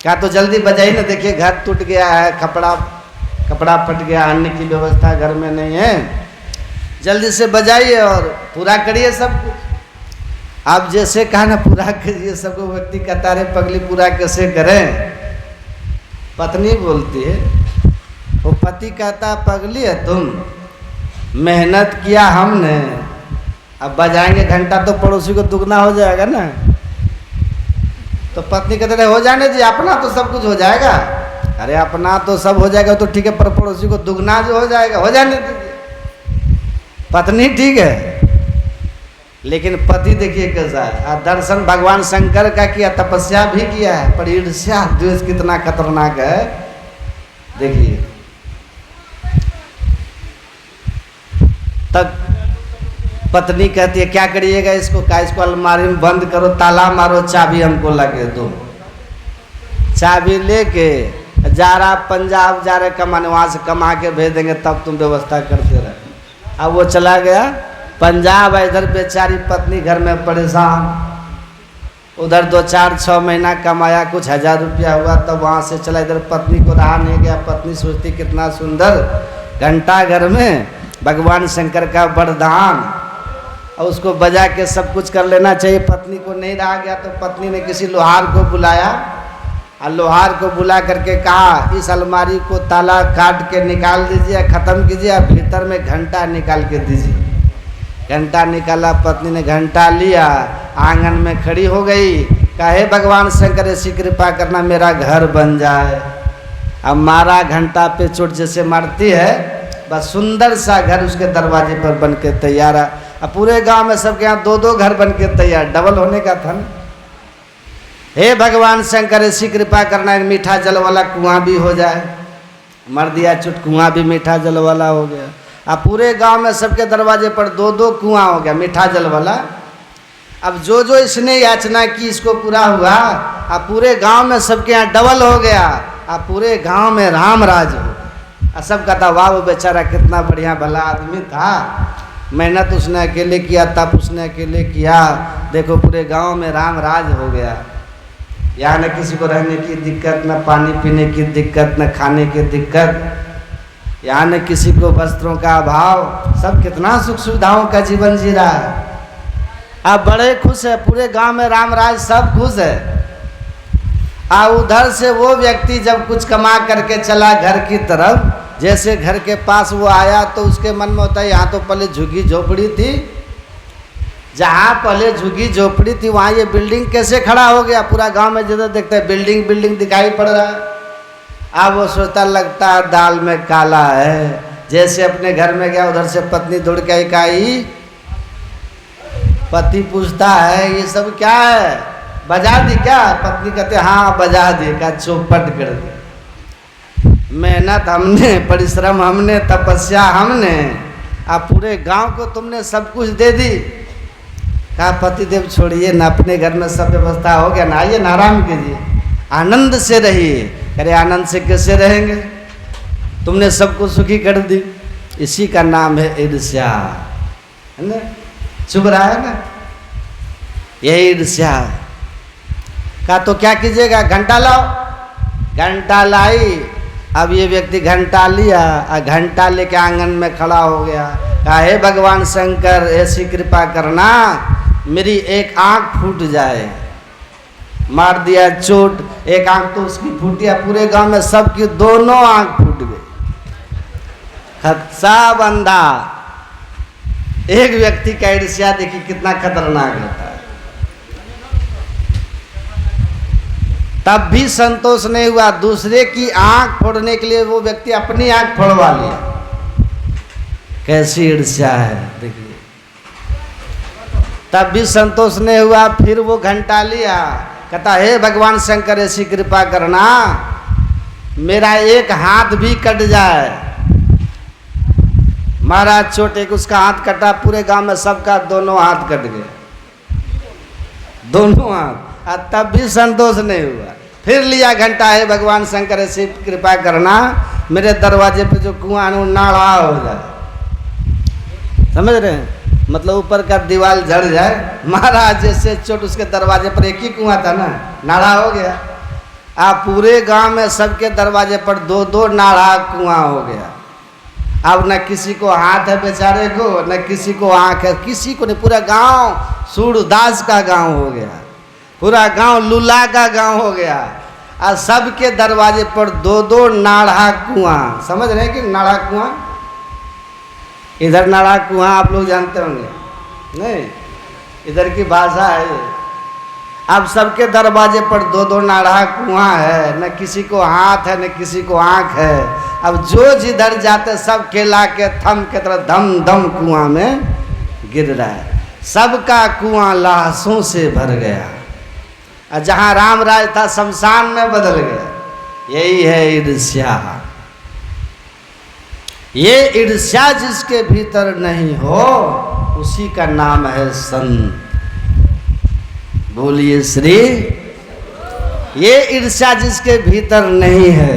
कहा तो जल्दी बजाइए ना, देखिए घर टूट गया है, कपड़ा फट गया, अन्न की व्यवस्था घर में नहीं है, जल्दी से बजाइए और पूरा करिए सब कुछ। आप जैसे कहा ना पूरा करिए सबको, व्यक्ति कहता रहे पगली पूरा कैसे करें। पत्नी बोलती है, वो पति कहता पगली है तुम, मेहनत किया हमने, अब बजाएंगे घंटा तो पड़ोसी को दुगना हो जाएगा ना। तो पत्नी कहते रहे हो जाने जी, अपना तो सब कुछ हो जाएगा। अरे अपना तो सब हो जाएगा तो ठीक है, पर पड़ोसी को दुगना जो हो जाएगा, हो जाने दीजिए। पत्नी ठीक है, लेकिन पति देखिए कैसा है। दर्शन भगवान शंकर का किया, तपस्या भी किया है, पर ईर्ष्या द्वेष कितना खतरनाक है देखिए। तब पत्नी कहती है क्या करिएगा इसको, क्या इसको अलमारी में बंद करो, ताला मारो, चाबी हमको लगे दो। चाबी लेके जा रहा पंजाब, जा रहे कमाने, वहाँ से कमा के भेज देंगे तब तुम व्यवस्था करते रहे। अब वो चला गया पंजाब, इधर बेचारी पत्नी घर में परेशान। उधर 2-4-6 महीना कमाया, कुछ 1000 रुपया हुआ, तब वहाँ से चला, इधर पत्नी को रहा नहीं गया। पत्नी सोचती कितना सुंदर घंटा घर में, भगवान शंकर का वरदान, और उसको बजा के सब कुछ कर लेना चाहिए। पत्नी को नहीं रहा गया तो पत्नी ने किसी लोहार को बुलाया, और लोहार को बुला करके कहा इस अलमारी को ताला काट के निकाल दीजिए, ख़त्म कीजिए, और भीतर में घंटा निकाल के दीजिए। घंटा निकाला, पत्नी ने घंटा लिया, आंगन में खड़ी हो गई, कहे भगवान शंकर ऐसी कृपा करना मेरा घर बन जाए। अब मारा घंटा पे चोट जैसे मारती है, बस सुंदर सा घर उसके दरवाजे पर बन के तैयार है। अब पूरे गांव में सबके यहाँ 2-2 घर बन के तैयार, डबल होने का था ना। हे भगवान शंकर ऐसी कृपा करना एक मीठा जल वाला कुआं भी हो जाए। मर दिया चुट, कुआं भी मीठा जल वाला हो गया। अब पूरे गांव में सबके दरवाजे पर 2-2 कुआं हो गया मीठा जल वाला। अब जो जो इसने याचना की इसको पूरा हुआ। अब पूरे गांव में सबके यहाँ डबल हो गया। अब पूरे गांव में राम राज हो। अब सब कहता वाह वो बेचारा कितना बढ़िया भला आदमी था, मेहनत उसने अकेले किया, तप उसने अकेले किया, देखो पूरे गांव में राम राज हो गया। यहाँ न किसी को रहने की दिक्कत, न पानी पीने की दिक्कत, न खाने की दिक्कत, यहाँ न किसी को वस्त्रों का अभाव, सब कितना सुख सुविधाओं का जीवन जी रहा है। अब बड़े खुश है, पूरे गांव में राम राज, सब खुश है। उधर से वो व्यक्ति जब कुछ कमा करके चला घर की तरफ, जैसे घर के पास वो आया तो उसके मन में होता है यहाँ तो पहले झुग्गी झोपड़ी थी, जहाँ पहले झुग्गी झोपड़ी थी वहाँ ये बिल्डिंग कैसे खड़ा हो गया। पूरा गांव में जिधर देखते हैं बिल्डिंग बिल्डिंग दिखाई पड़ रहा है। अब वो सोचता लगता है दाल में काला है। जैसे अपने घर में गया, उधर से पत्नी दौड़ के आई, पति पूछता है ये सब क्या है, बजा दी क्या? पत्नी कहते हाँ बजा दी। का चौपट कर दी। मेहनत हमने, परिश्रम हमने, तपस्या हमने, अब पूरे गांव को तुमने सब कुछ दे दी। कहा पतिदेव छोड़िए ना, अपने घर में सब व्यवस्था हो गया ना, आइए ना आराम कीजिए, आनंद से रहिए। करे आनंद से कैसे रहेंगे, तुमने सबको सुखी कर दी। इसी का नाम है ईर्ष्या, है ना? चुभ रहा है ना, यही ईर्ष्या। कहा तो क्या कीजिएगा? घंटा लाओ। घंटा लाई। अब ये व्यक्ति घंटा लिया और घंटा लेके आंगन में खड़ा हो गया। कहा हे भगवान शंकर ऐसी कृपा करना मेरी एक आंख फूट जाए। मार दिया चोट, एक आंख तो उसकी फूटी, पूरे गांव में सबकी दोनों आंख फूट गई। खत्सा बंदा। एक व्यक्ति का ईर्ष्या देखिए कितना खतरनाक होता है। तब भी संतोष नहीं हुआ, दूसरे की आंख फोड़ने के लिए वो व्यक्ति अपनी आंख फोड़वा लिया। कैसी ईर्ष्या है देखिए। तब भी संतोष नहीं हुआ, फिर वो घंटा लिया, कहता हे भगवान शंकर ऐसी कृपा करना मेरा एक हाथ भी कट जाए। महाराज छोटे को उसका हाथ कटा, पूरे गांव में सबका दोनों हाथ कट गए, दोनों हाथ। तब भी संतोष नहीं हुआ, फिर लिया घंटा, है भगवान शंकर ऐसी कृपा करना मेरे दरवाजे पे जो कुआं है नाड़ा हो जाए। समझ रहे हैं, मतलब ऊपर का दीवार झड़ जाए। महाराज जैसे चोट, उसके दरवाजे पर एक ही कुआं था ना, नाड़ा हो गया। आप पूरे गांव में सबके दरवाजे पर दो दो नाड़ा कुआं हो गया। अब न किसी को हाथ है बेचारे को, न किसी को आंख है, किसी को नहीं। पूरा गांव सूरदास का गांव हो गया, पूरा गांव लूला का गांव हो गया। और सबके दरवाजे पर दो दो नाड़ा कुआं। समझ रहे हैं कि नाड़ा कुआं, इधर नाड़ा कुआं आप लोग जानते होंगे नहीं, इधर की भाषा है ये। अब सबके दरवाजे पर दो दो नाड़ा कुआं है, न किसी को हाथ है न किसी को आंख है। अब जो जिधर जाते सब केला के थम के तरह धम धम कुआं में गिर रहा है। सबका कुआं लाशों से भर गया, और जहां राम राज था शमशान में बदल गया। यही है ईर्ष्या। ये ईर्ष्या जिसके भीतर नहीं हो उसी का नाम है संत। बोलिए श्री। ये ईर्ष्या जिसके भीतर नहीं है।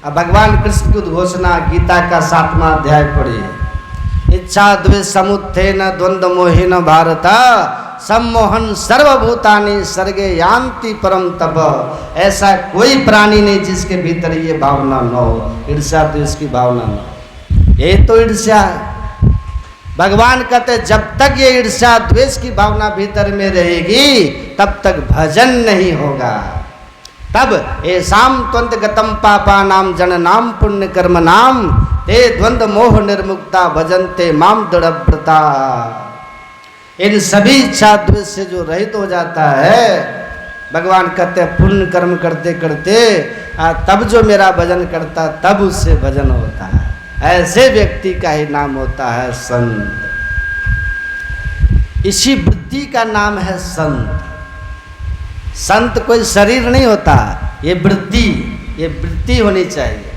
अब भगवान कृष्ण की उद्घोषणा गीता का 7वां अध्याय पढ़िए। इच्छा द्वेष समुत्थेन द्वंद्व मोहिन भारत सम्मोहन सर्वभूतानि सर्गे यान्ति परम तप। ऐसा कोई प्राणी नहीं जिसके भीतर ये भावना न हो, ईर्ष्या द्वेष की भावना न हो। ये तो ईर्ष्या है। भगवान कहते जब तक ये ईर्ष्या द्वेष की भावना भीतर में रहेगी तब तक भजन नहीं होगा। तब ऐसाम त्वंत गतम पापा नाम जन नाम पुण्य कर्म नाम ते द्वंद्व मोह निर्मुक्ता भजनते माम दृढ़व्रता। इन सभी इच्छा द्वेष से जो रहित हो जाता है, भगवान कहते हैं पुण्य कर्म करते करते तब जो मेरा भजन करता तब उससे भजन होता है। ऐसे व्यक्ति का ही नाम होता है संत। इसी वृत्ति का नाम है संत। संत कोई शरीर नहीं होता, ये वृत्ति होनी चाहिए।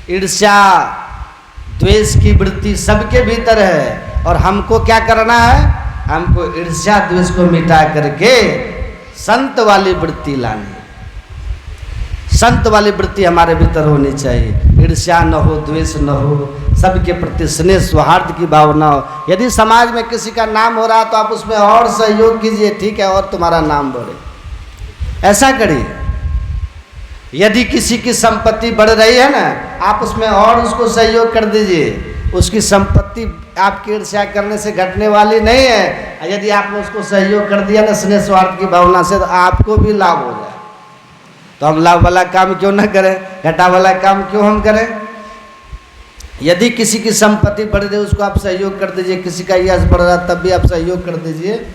ईर्ष्या द्वेष की वृत्ति सबके भीतर है, और हमको क्या करना है? हमको ईर्ष्या द्वेष को मिटा करके संत वाली वृत्ति लानी। संत वाली वृत्ति हमारे भीतर होनी चाहिए। ईर्ष्या न हो, द्वेष न हो, सबके प्रति स्नेह सौहार्द की भावना हो। यदि समाज में किसी का नाम हो रहा तो आप उसमें और सहयोग कीजिए, ठीक है, और तुम्हारा नाम बढ़े, ऐसा करिए। यदि किसी की संपत्ति बढ़ रही है ना, आप उसमें और उसको सहयोग कर दीजिए। उसकी संपत्ति आपकी ईर्ष्या करने से घटने वाली नहीं है। यदि आपने उसको सहयोग कर दिया ना स्नेह स्वार्थ की भावना से, तो आपको भी लाभ हो जाए। तो हम लाभ वाला काम क्यों ना करें, घाटा वाला काम क्यों हम करें? यदि किसी की संपत्ति बढ़ रही है उसको आप सहयोग कर दीजिए। किसी का यश बढ़ रहा तब भी आप सहयोग कर दीजिए।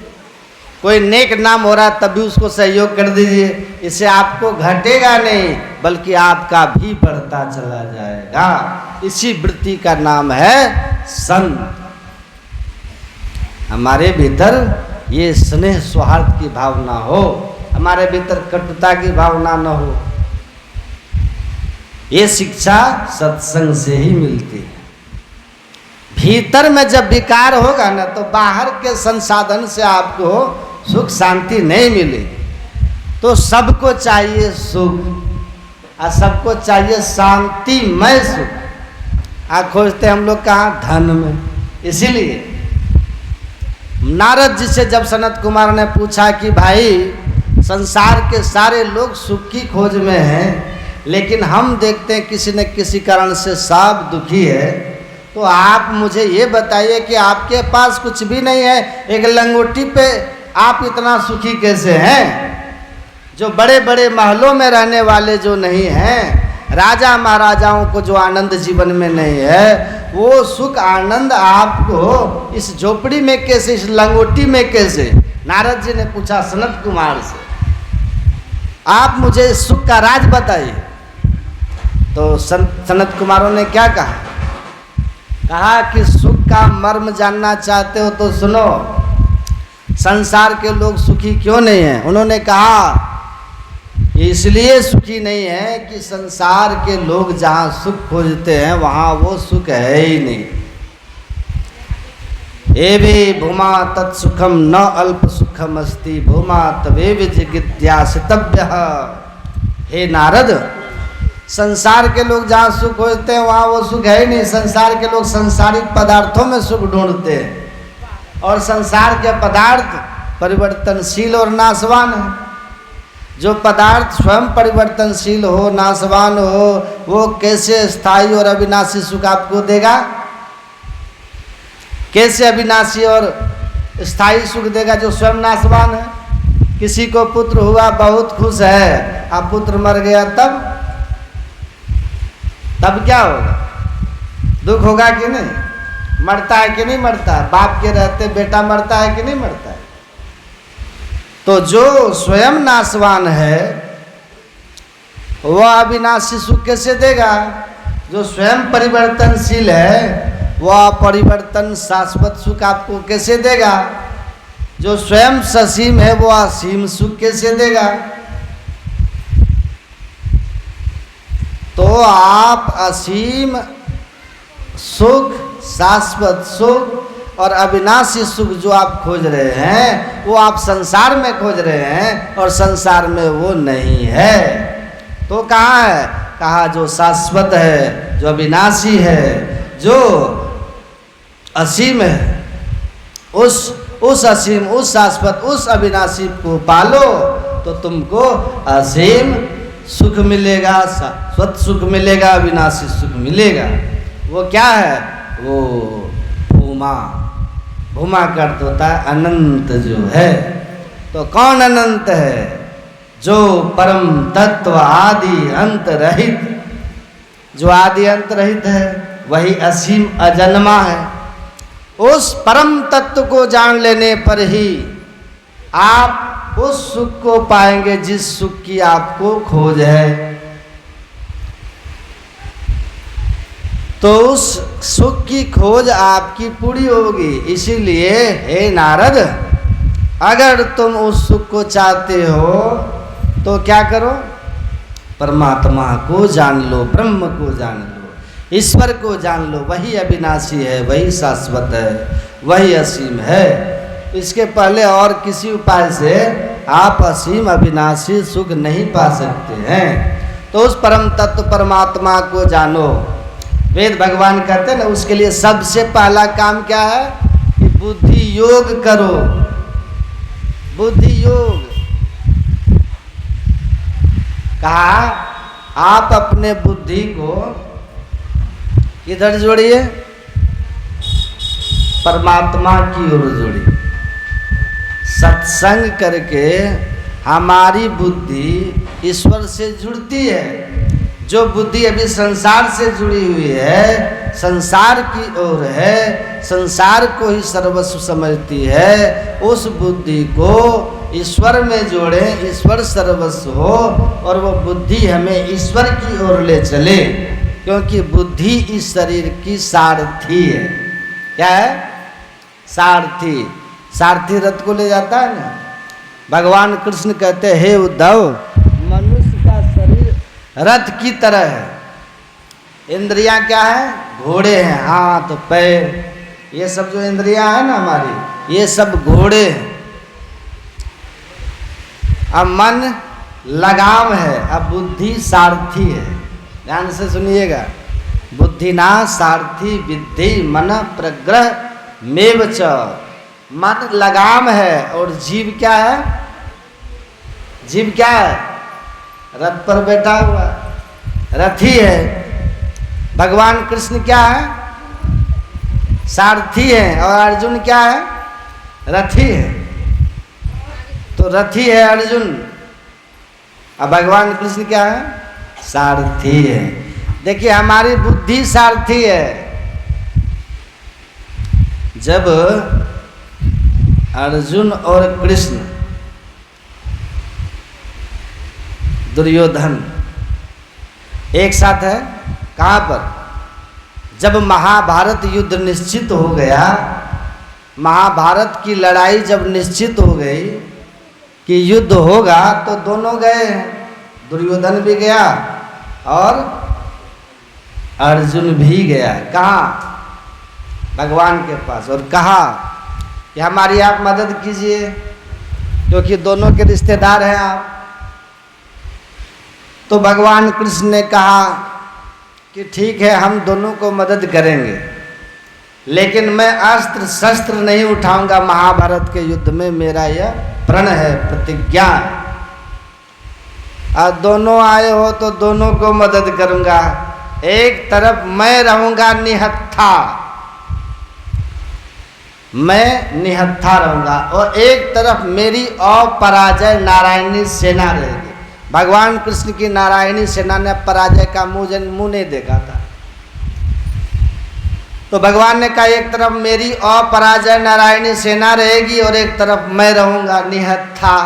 कोई नेक नाम हो रहा तब भी उसको सहयोग कर दीजिए। इससे आपको घटेगा नहीं बल्कि आपका भी बढ़ता चला जाएगा। इसी वृत्ति का नाम है संत। हमारे भीतर ये स्नेह सौहार्द की भावना हो, हमारे भीतर कटुता की भावना न हो। ये शिक्षा सत्संग से ही मिलती है। भीतर में जब विकार होगा ना तो बाहर के संसाधन से आपको सुख शांति नहीं मिलेगी। तो सबको चाहिए सुख और सबको चाहिए शांतिमय सुख। आप खोजते हम लोग कहाँ? धन में। इसीलिए नारद जी से जब सनत कुमार ने पूछा कि भाई संसार के सारे लोग सुख की खोज में हैं, लेकिन हम देखते हैं किसी न किसी कारण से सब दुखी है, तो आप मुझे ये बताइए कि आपके पास कुछ भी नहीं है, एक लंगोटी पे आप इतना सुखी कैसे हैं? जो बड़े बड़े महलों में रहने वाले जो नहीं हैं, राजा महाराजाओं को जो आनंद जीवन में नहीं है, वो सुख आनंद आपको इस झोपड़ी में कैसे, इस लंगोटी में कैसे? नारद जी ने पूछा सनत कुमार से। आप मुझे सुख का राज बताइए। तो सनत कुमारों ने क्या कहा? कहा कि सुख का मर्म जानना चाहते हो तो सुनो, संसार के लोग सुखी क्यों नहीं हैं? उन्होंने कहा इसलिए सुखी नहीं है कि संसार के लोग जहाँ सुख खोजते हैं वहाँ वो सुख है ही नहीं। एवे भूमा तत्सुखम न अल्प सुखम अस्ति भूमा तवेव जिज्ञासितव्यः। हे नारद, संसार के लोग जहाँ सुख खोजते हैं वहाँ वो सुख है ही नहीं। संसार के लोग संसारिक पदार्थों में सुख ढूंढते हैं, और संसार के पदार्थ परिवर्तनशील और नाशवान है। जो पदार्थ स्वयं परिवर्तनशील हो, नाशवान हो, वो कैसे स्थायी और अविनाशी सुख आपको देगा? कैसे अविनाशी और स्थायी सुख देगा जो स्वयं नाशवान है? किसी को पुत्र हुआ, बहुत खुश है, अब पुत्र मर गया तब क्या होगा? दुख होगा कि नहीं? मरता है कि नहीं मरता? बाप के रहते बेटा मरता है कि नहीं मरता है? तो जो स्वयं नाशवान है वह अविनाशी सुख कैसे देगा? जो स्वयं परिवर्तनशील है वह परिवर्तन शाश्वत सुख आपको कैसे देगा? जो स्वयं ससीम है वह असीम सुख कैसे देगा? तो आप असीम सुख, शाश्वत सुख और अविनाशी सुख जो आप खोज रहे हैं वो आप संसार में खोज रहे हैं, और संसार में वो नहीं है। तो कहाँ है? कहा जो शाश्वत है, जो अविनाशी है, जो असीम है, उस असीम, उस शाश्वत, उस अविनाशी को पालो तो तुमको असीम सुख मिलेगा, शाश्वत सुख मिलेगा, अविनाशी सुख मिलेगा। वो क्या है? वो भूमा। भूमा का अर्थ होता है अनंत जो है। तो कौन अनंत है? जो परम तत्व आदि अंत रहित, जो आदि अंत रहित है वही असीम अजन्मा है। उस परम तत्व को जान लेने पर ही आप उस सुख को पाएंगे जिस सुख की आपको खोज है। तो उस सुख की खोज आपकी पूरी होगी। इसीलिए हे नारद, अगर तुम उस सुख को चाहते हो तो क्या करो? परमात्मा को जान लो, ब्रह्म को जान लो, ईश्वर को जान लो। वही अविनाशी है, वही शाश्वत है, वही असीम है। इसके पहले और किसी उपाय से आप असीम अविनाशी सुख नहीं पा सकते हैं। तो उस परम तत्व परमात्मा को जानो। वेद भगवान कहते हैं ना, उसके लिए सबसे पहला काम क्या है? कि बुद्धि योग करो। बुद्धि योग कहा, आप अपने बुद्धि को किधर जोड़िए? परमात्मा की ओर जोड़िए। सत्संग करके हमारी बुद्धि ईश्वर से जुड़ती है। जो बुद्धि अभी संसार से जुड़ी हुई है, संसार की ओर है, संसार को ही सर्वस्व समझती है, उस बुद्धि को ईश्वर में जोड़ें, ईश्वर सर्वस्व हो और वो बुद्धि हमें ईश्वर की ओर ले चले। क्योंकि बुद्धि इस शरीर की सारथी है। क्या है? सारथी। सारथी रथ को ले जाता है ना। भगवान कृष्ण कहते हैं, हे उद्धव, मनुष्य का शरीर रथ की तरह है। इंद्रियां क्या है? घोड़े हैं, हाथ पैर, ये सब जो इंद्रियां हैं ना हमारी, ये सब घोड़े हैं। अब मन लगाम है, अब बुद्धि सारथी है। ध्यान से सुनिएगा। बुद्धि ना सारथी विद्धि मन प्रग्रह मेव च। मन लगाम है और जीव क्या है? जीव क्या है? रथ पर बैठा हुआ रथी है। भगवान कृष्ण क्या है? सारथी है। और अर्जुन क्या है? रथी है। तो रथी है अर्जुन, अब भगवान कृष्ण क्या है? सारथी है। देखिए, हमारी बुद्धि सारथी है। जब अर्जुन और कृष्ण दुर्योधन एक साथ है। कहाँ पर? जब महाभारत युद्ध निश्चित हो गया, महाभारत की लड़ाई जब निश्चित हो गई कि युद्ध होगा, तो दोनों गए हैं। दुर्योधन भी गया और अर्जुन भी गया। कहाँ? भगवान के पास, और कहा कि हमारी आप मदद कीजिए, क्योंकि दोनों के रिश्तेदार हैं आप। तो भगवान कृष्ण ने कहा कि ठीक है, हम दोनों को मदद करेंगे, लेकिन मैं अस्त्र शस्त्र नहीं उठाऊंगा महाभारत के युद्ध में, मेरा यह प्रण है, प्रतिज्ञा है। और दोनों आए हो तो दोनों को मदद करूंगा। एक तरफ मैं रहूंगा निहत्था, मैं निहत्था रहूंगा, और एक तरफ मेरी अपराजय नारायणी सेना रहेगी। भगवान कृष्ण की नारायणी सेना ने पराजय का मुंह नहीं देखा था। तो भगवान ने कहा एक तरफ मेरी अपराजय नारायणी सेना रहेगी और एक तरफ मैं रहूंगा निहत्था।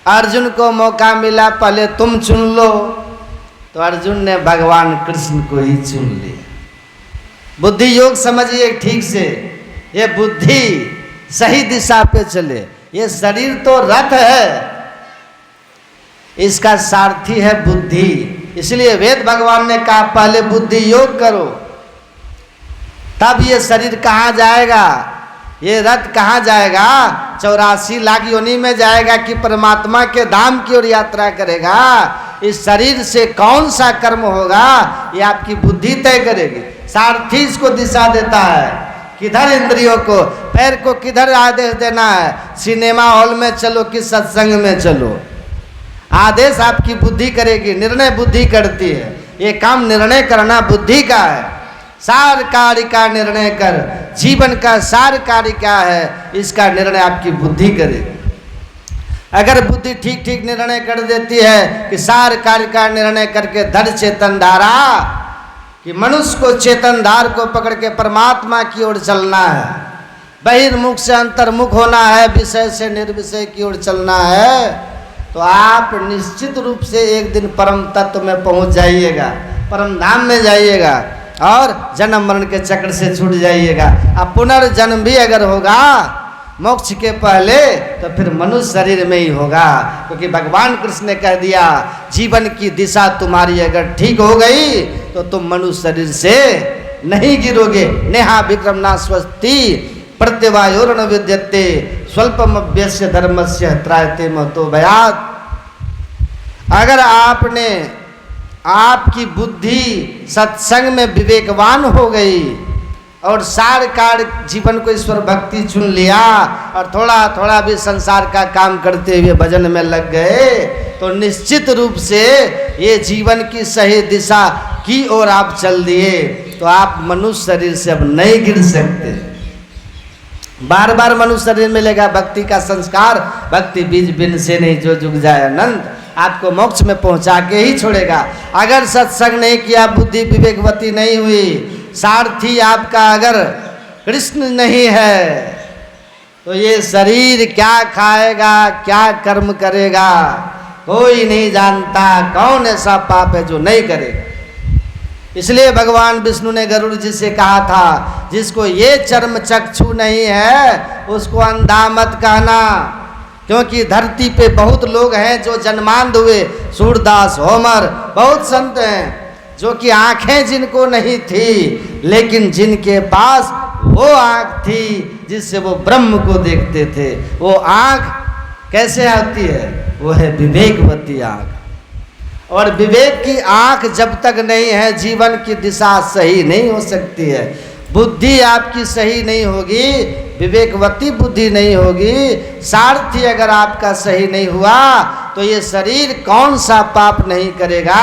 अर्जुन को मौका मिला, पहले तुम चुन लो, तो अर्जुन ने भगवान कृष्ण को ही चुन लिया। बुद्धि योग समझिए ठीक से, ये बुद्धि सही दिशा पे चले। ये शरीर तो रथ है, इसका सारथी है बुद्धि। इसलिए वेद भगवान ने कहा पहले बुद्धि योग करो, तब ये शरीर कहाँ जाएगा, ये रथ कहाँ जाएगा? 84 लाख योनि में जाएगा कि परमात्मा के धाम की ओर यात्रा करेगा। इस शरीर से कौन सा कर्म होगा, ये आपकी बुद्धि तय करेगी। सारथी इसको दिशा देता है, किधर इंद्रियों को, पैर को किधर आदेश देना है, सिनेमा हॉल में चलो कि सत्संग में चलो। आदेश आपकी बुद्धि करेगी, निर्णय बुद्धि करती है। ये काम निर्णय करना बुद्धि का है। सार कार्य का निर्णय कर, जीवन का सार कार्य क्या है, इसका निर्णय आपकी बुद्धि करेगी। अगर बुद्धि ठीक ठीक निर्णय कर देती है कि सार कार्य का निर्णय करके धर चेतन धारा, कि मनुष्य को चेतन धार को पकड़ के परमात्मा की ओर चलना है, बहिर्मुख से अंतर्मुख होना है, विषय से निर्विषय की ओर चलना है, तो आप निश्चित रूप से एक दिन परम तत्व में पहुंच जाइएगा, परम धाम में जाइएगा और जन्म मरण के चक्र से छूट जाइएगा। अब पुनर्जन्म भी अगर होगा मोक्ष के पहले, तो फिर मनुष्य शरीर में ही होगा, क्योंकि भगवान कृष्ण ने कह दिया जीवन की दिशा तुम्हारी अगर ठीक हो गई तो तुम मनुष्य शरीर से नहीं गिरोगे। नेहा विक्रम ना स्वस्ति प्रत्यवायोरण विद्यते स्वल्पम अभ्यस्य धर्मस्य त्रायते महतो भयात्। अगर आपने, आपकी बुद्धि सत्संग में विवेकवान हो गई और सारकार जीवन को ईश्वर भक्ति चुन लिया और थोड़ा थोड़ा भी संसार का काम करते हुए भजन में लग गए, तो निश्चित रूप से ये जीवन की सही दिशा की ओर आप चल दिए, तो आप मनुष्य शरीर से अब नहीं गिर सकते। बार बार मनुष्य शरीर मिलेगा, भक्ति का संस्कार, भक्ति बीज बिन से नहीं जो जुग जाए अनंत, आपको मोक्ष में पहुंचा के ही छोड़ेगा। अगर सत्संग नहीं किया, बुद्धि विवेकवती नहीं हुई, सारथी आपका अगर कृष्ण नहीं है, तो ये शरीर क्या खाएगा, क्या कर्म करेगा, कोई नहीं जानता। कौन ऐसा पाप है जो नहीं करेगा। इसलिए भगवान विष्णु ने गरुड़ जी से कहा था, जिसको ये चर्म चक्षु नहीं है उसको अंधा मत कहना, क्योंकि धरती पे बहुत लोग हैं जो जन्मांध हुए, सूरदास, होमर, बहुत संत हैं जो कि आंखें जिनको नहीं थी, लेकिन जिनके पास वो आंख थी जिससे वो ब्रह्म को देखते थे। वो आंख कैसे आती है? वो है विवेकवती आंख। और विवेक की आंख जब तक नहीं है, जीवन की दिशा सही नहीं हो सकती है। बुद्धि आपकी सही नहीं होगी, विवेकवती बुद्धि नहीं होगी, सारथी अगर आपका सही नहीं हुआ, तो ये शरीर कौन सा पाप नहीं करेगा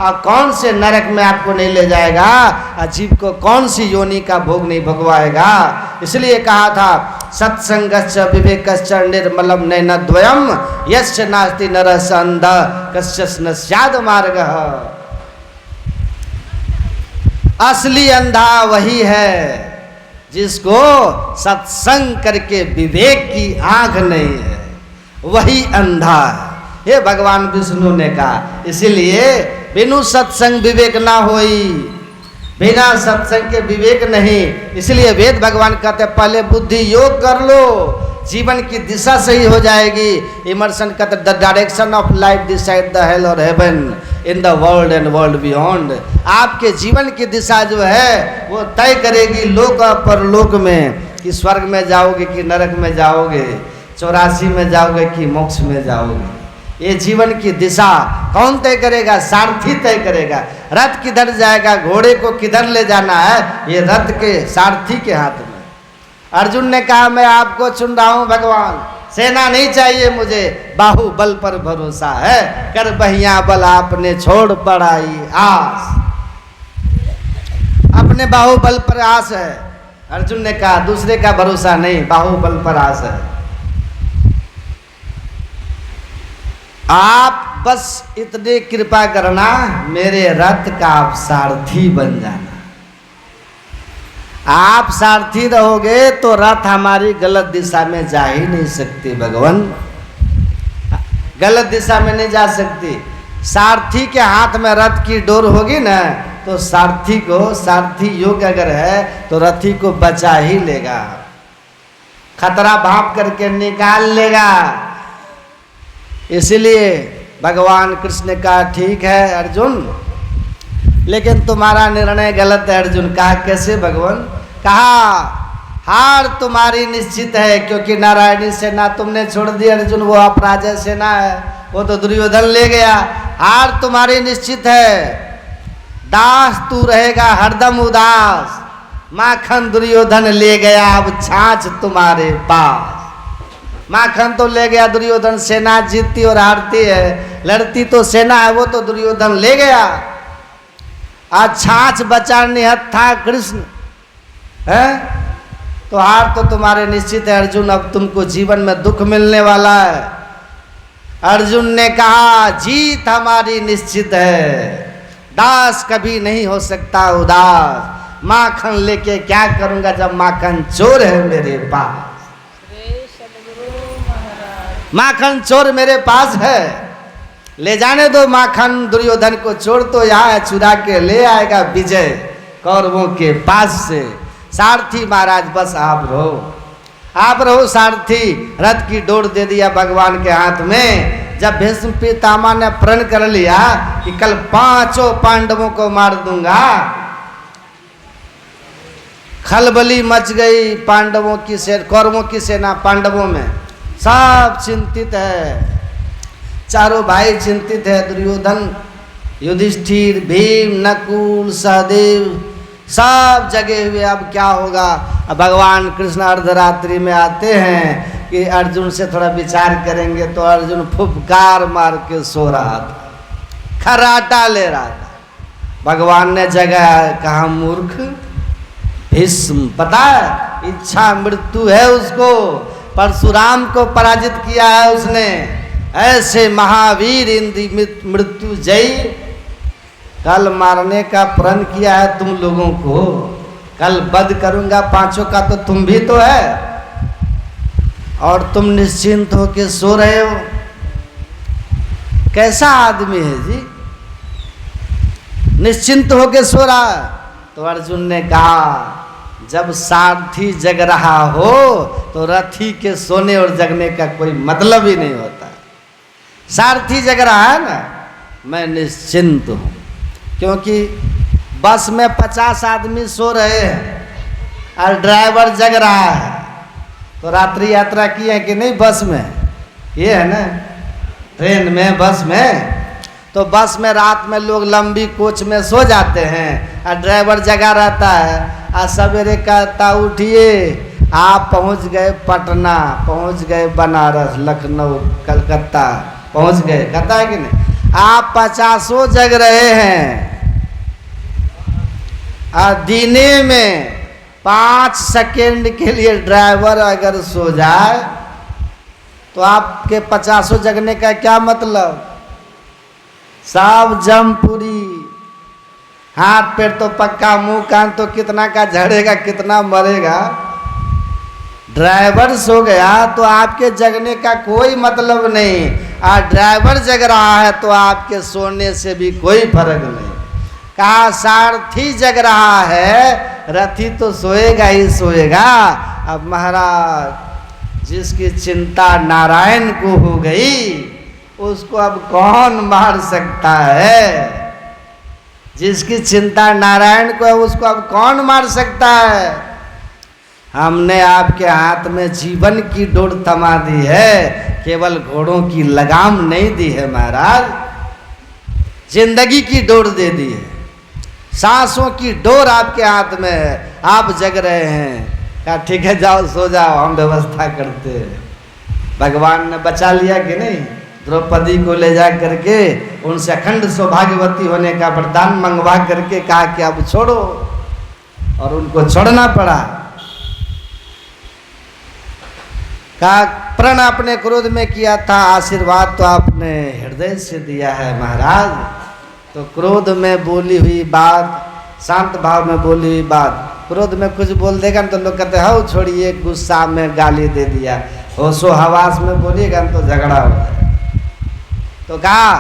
और कौन से नरक में आपको नहीं ले जाएगा, अजीब को कौन सी योनि का भोग नहीं भगवाएगा। इसलिए कहा था, सत्संगश्च विवेकश्च निर्मलम नयनद्वयम यश्च नास्ति नरस्य अंधः कश्चित् न स्यात् मार्गः। असली अंधा वही है जिसको सत्संग करके विवेक की आंख नहीं है, वही अंधा है। हे भगवान विष्णु ने कहा। इसीलिए बिनु सत्संग विवेक ना होई, बिना सत्संग के विवेक नहीं। इसलिए वेद भगवान कहते हैं पहले बुद्धि योग कर लो, जीवन की दिशा सही हो जाएगी। इमर्शन कहते the direction of life decide the hell और heaven in the world and world beyond. आपके जीवन की दिशा जो है वो तय करेगी लोक और परलोक में, कि स्वर्ग में जाओगे कि नरक में जाओगे, 84 में जाओगे कि मोक्ष में जाओगे। ये जीवन की दिशा कौन तय करेगा? सारथी तय करेगा। रथ किधर जाएगा, घोड़े को किधर ले जाना है, ये रथ के सारथी के हाथ में। अर्जुन ने कहा मैं आपको चुन रहा हूं भगवान, सेना नहीं चाहिए मुझे, बाहुबल पर भरोसा है, कर बहिया बल आपने छोड़ पड़ाई आस। अपने बाहुबल पर आस है। अर्जुन ने कहा दूसरे का भरोसा नहीं, बाहुबल पर आस है। आप बस इतने कृपा करना, मेरे रथ का आप सारथी बन जाना। आप सारथी रहोगे तो रथ हमारी गलत दिशा में जा ही नहीं सकती भगवान, गलत दिशा में नहीं जा सकती। सारथी के हाथ में रथ की डोर होगी ना, तो सारथी को, सारथी योग्य अगर है तो रथी को बचा ही लेगा, खतरा भाप करके निकाल लेगा। इसलिए भगवान कृष्ण का ठीक है अर्जुन, लेकिन तुम्हारा निर्णय गलत है अर्जुन। कहा कैसे भगवान? कहा हार तुम्हारी निश्चित है, क्योंकि नारायणी सेना तुमने छोड़ दी अर्जुन, वो अपराजय सेना है, वो तो दुर्योधन ले गया। हार तुम्हारी निश्चित है, दास तू रहेगा हरदम उदास, माखन दुर्योधन ले गया अब छाछ तुम्हारे पास। माखन तो ले गया दुर्योधन, सेना जीतती और हारती है, लड़ती तो सेना है, वो तो दुर्योधन ले गया। आज छाछ बचा निहत था कृष्ण है, तो हार तो तुम्हारे निश्चित है अर्जुन, अब तुमको जीवन में दुख मिलने वाला है। अर्जुन ने कहा जीत हमारी निश्चित है, दास कभी नहीं हो सकता उदास, माखन लेके क्या करूंगा जब माखन चोर है मेरे पास। माखन चोर मेरे पास है, ले जाने दो माखन दुर्योधन को, चोर तो यहाँ चुरा के ले आएगा विजय कौरवों के पास से। सारथी महाराज बस आप रहो, आप रहो सारथी। रथ की डोर दे दिया भगवान के हाथ में। जब भीष्म पितामह ने प्रण कर लिया कि कल 5 पांडवों को मार दूंगा, खलबली मच गई पांडवों की सेना, कौरवों की सेना पांडवों में, सब चिंतित है, चारों भाई चिंतित है, दुर्योधन, युधिष्ठिर, भीम, नकुल, सहदेव सब जगे हुए। अब क्या होगा? अब भगवान कृष्ण अर्धरात्रि में आते हैं कि अर्जुन से थोड़ा विचार करेंगे, तो अर्जुन फुफकार मार के सो रहा था, खर्राटा ले रहा था। भगवान ने जगाया, कहा मूर्ख भीष्म, पता है इच्छा मृत्यु है उसको, परशुराम को पराजित किया है उसने, ऐसे महावीर इंद्र मृत्यु जय, कल मारने का प्रण किया है तुम लोगों को, कल वध करूंगा 5 का, तो तुम भी तो है, और तुम निश्चिंत होके सो रहे हो। कैसा आदमी है जी, निश्चिंत होके सो रहा है। तो अर्जुन ने कहा जब सारथी जग रहा हो तो रथी के सोने और जगने का कोई मतलब ही नहीं होता। सारथी जग रहा है ना, मैं निश्चिंत हूँ, क्योंकि बस में 50 आदमी सो रहे हैं और ड्राइवर जग रहा है। तो रात्रि यात्रा की है कि नहीं बस में? ये है ना, ट्रेन में, बस में, तो बस में रात में लोग लंबी कोच में सो जाते हैं और ड्राइवर जगा रहता है। और सवेरे कहता उठिए, आप पहुंच गए पटना, पहुंच गए बनारस, लखनऊ, कलकत्ता पहुंच गए, कहता है कि नहीं? आप 50 जग रहे हैं और दिने में 5 सेकेंड के लिए ड्राइवर अगर सो जाए तो आपके 50 जगने का क्या मतलब? सब जमपुरी, हाथ पैर तो पक्का, मुंह कान तो कितना का झड़ेगा, कितना मरेगा। ड्राइवर सो गया तो आपके जगने का कोई मतलब नहीं, और ड्राइवर जग रहा है तो आपके सोने से भी कोई फर्क नहीं। कहा सारथी जग रहा है, रथी तो सोएगा ही सोएगा। अब महाराज जिसकी चिंता नारायण को हो गई उसको अब कौन मार सकता है? जिसकी चिंता नारायण को है उसको अब कौन मार सकता है? हमने आपके हाथ में जीवन की डोर थमा दी है, केवल घोड़ों की लगाम नहीं दी है महाराज, जिंदगी की डोर दे दी है, सांसों की डोर आपके हाथ में है। आप जग रहे हैं, कहा ठीक है जाओ सो जाओ, हम व्यवस्था करते हैं। भगवान ने बचा लिया कि नहीं? द्रौपदी को ले जा करके उनसे अखंड सौभाग्यवती होने का वरदान मंगवा करके कहा कि अब छोड़ो, और उनको छोड़ना पड़ा। कहा प्रण अपने क्रोध में किया था, आशीर्वाद तो आपने हृदय से दिया है महाराज। तो क्रोध में बोली हुई बात, शांत भाव में बोली हुई बात, क्रोध में कुछ बोल देगा तो लोग कहते हैं छोड़िए, गुस्सा में गाली दे दिया, होशो हवास में बोलिएगा तो झगड़ा हो जाए। तो कहा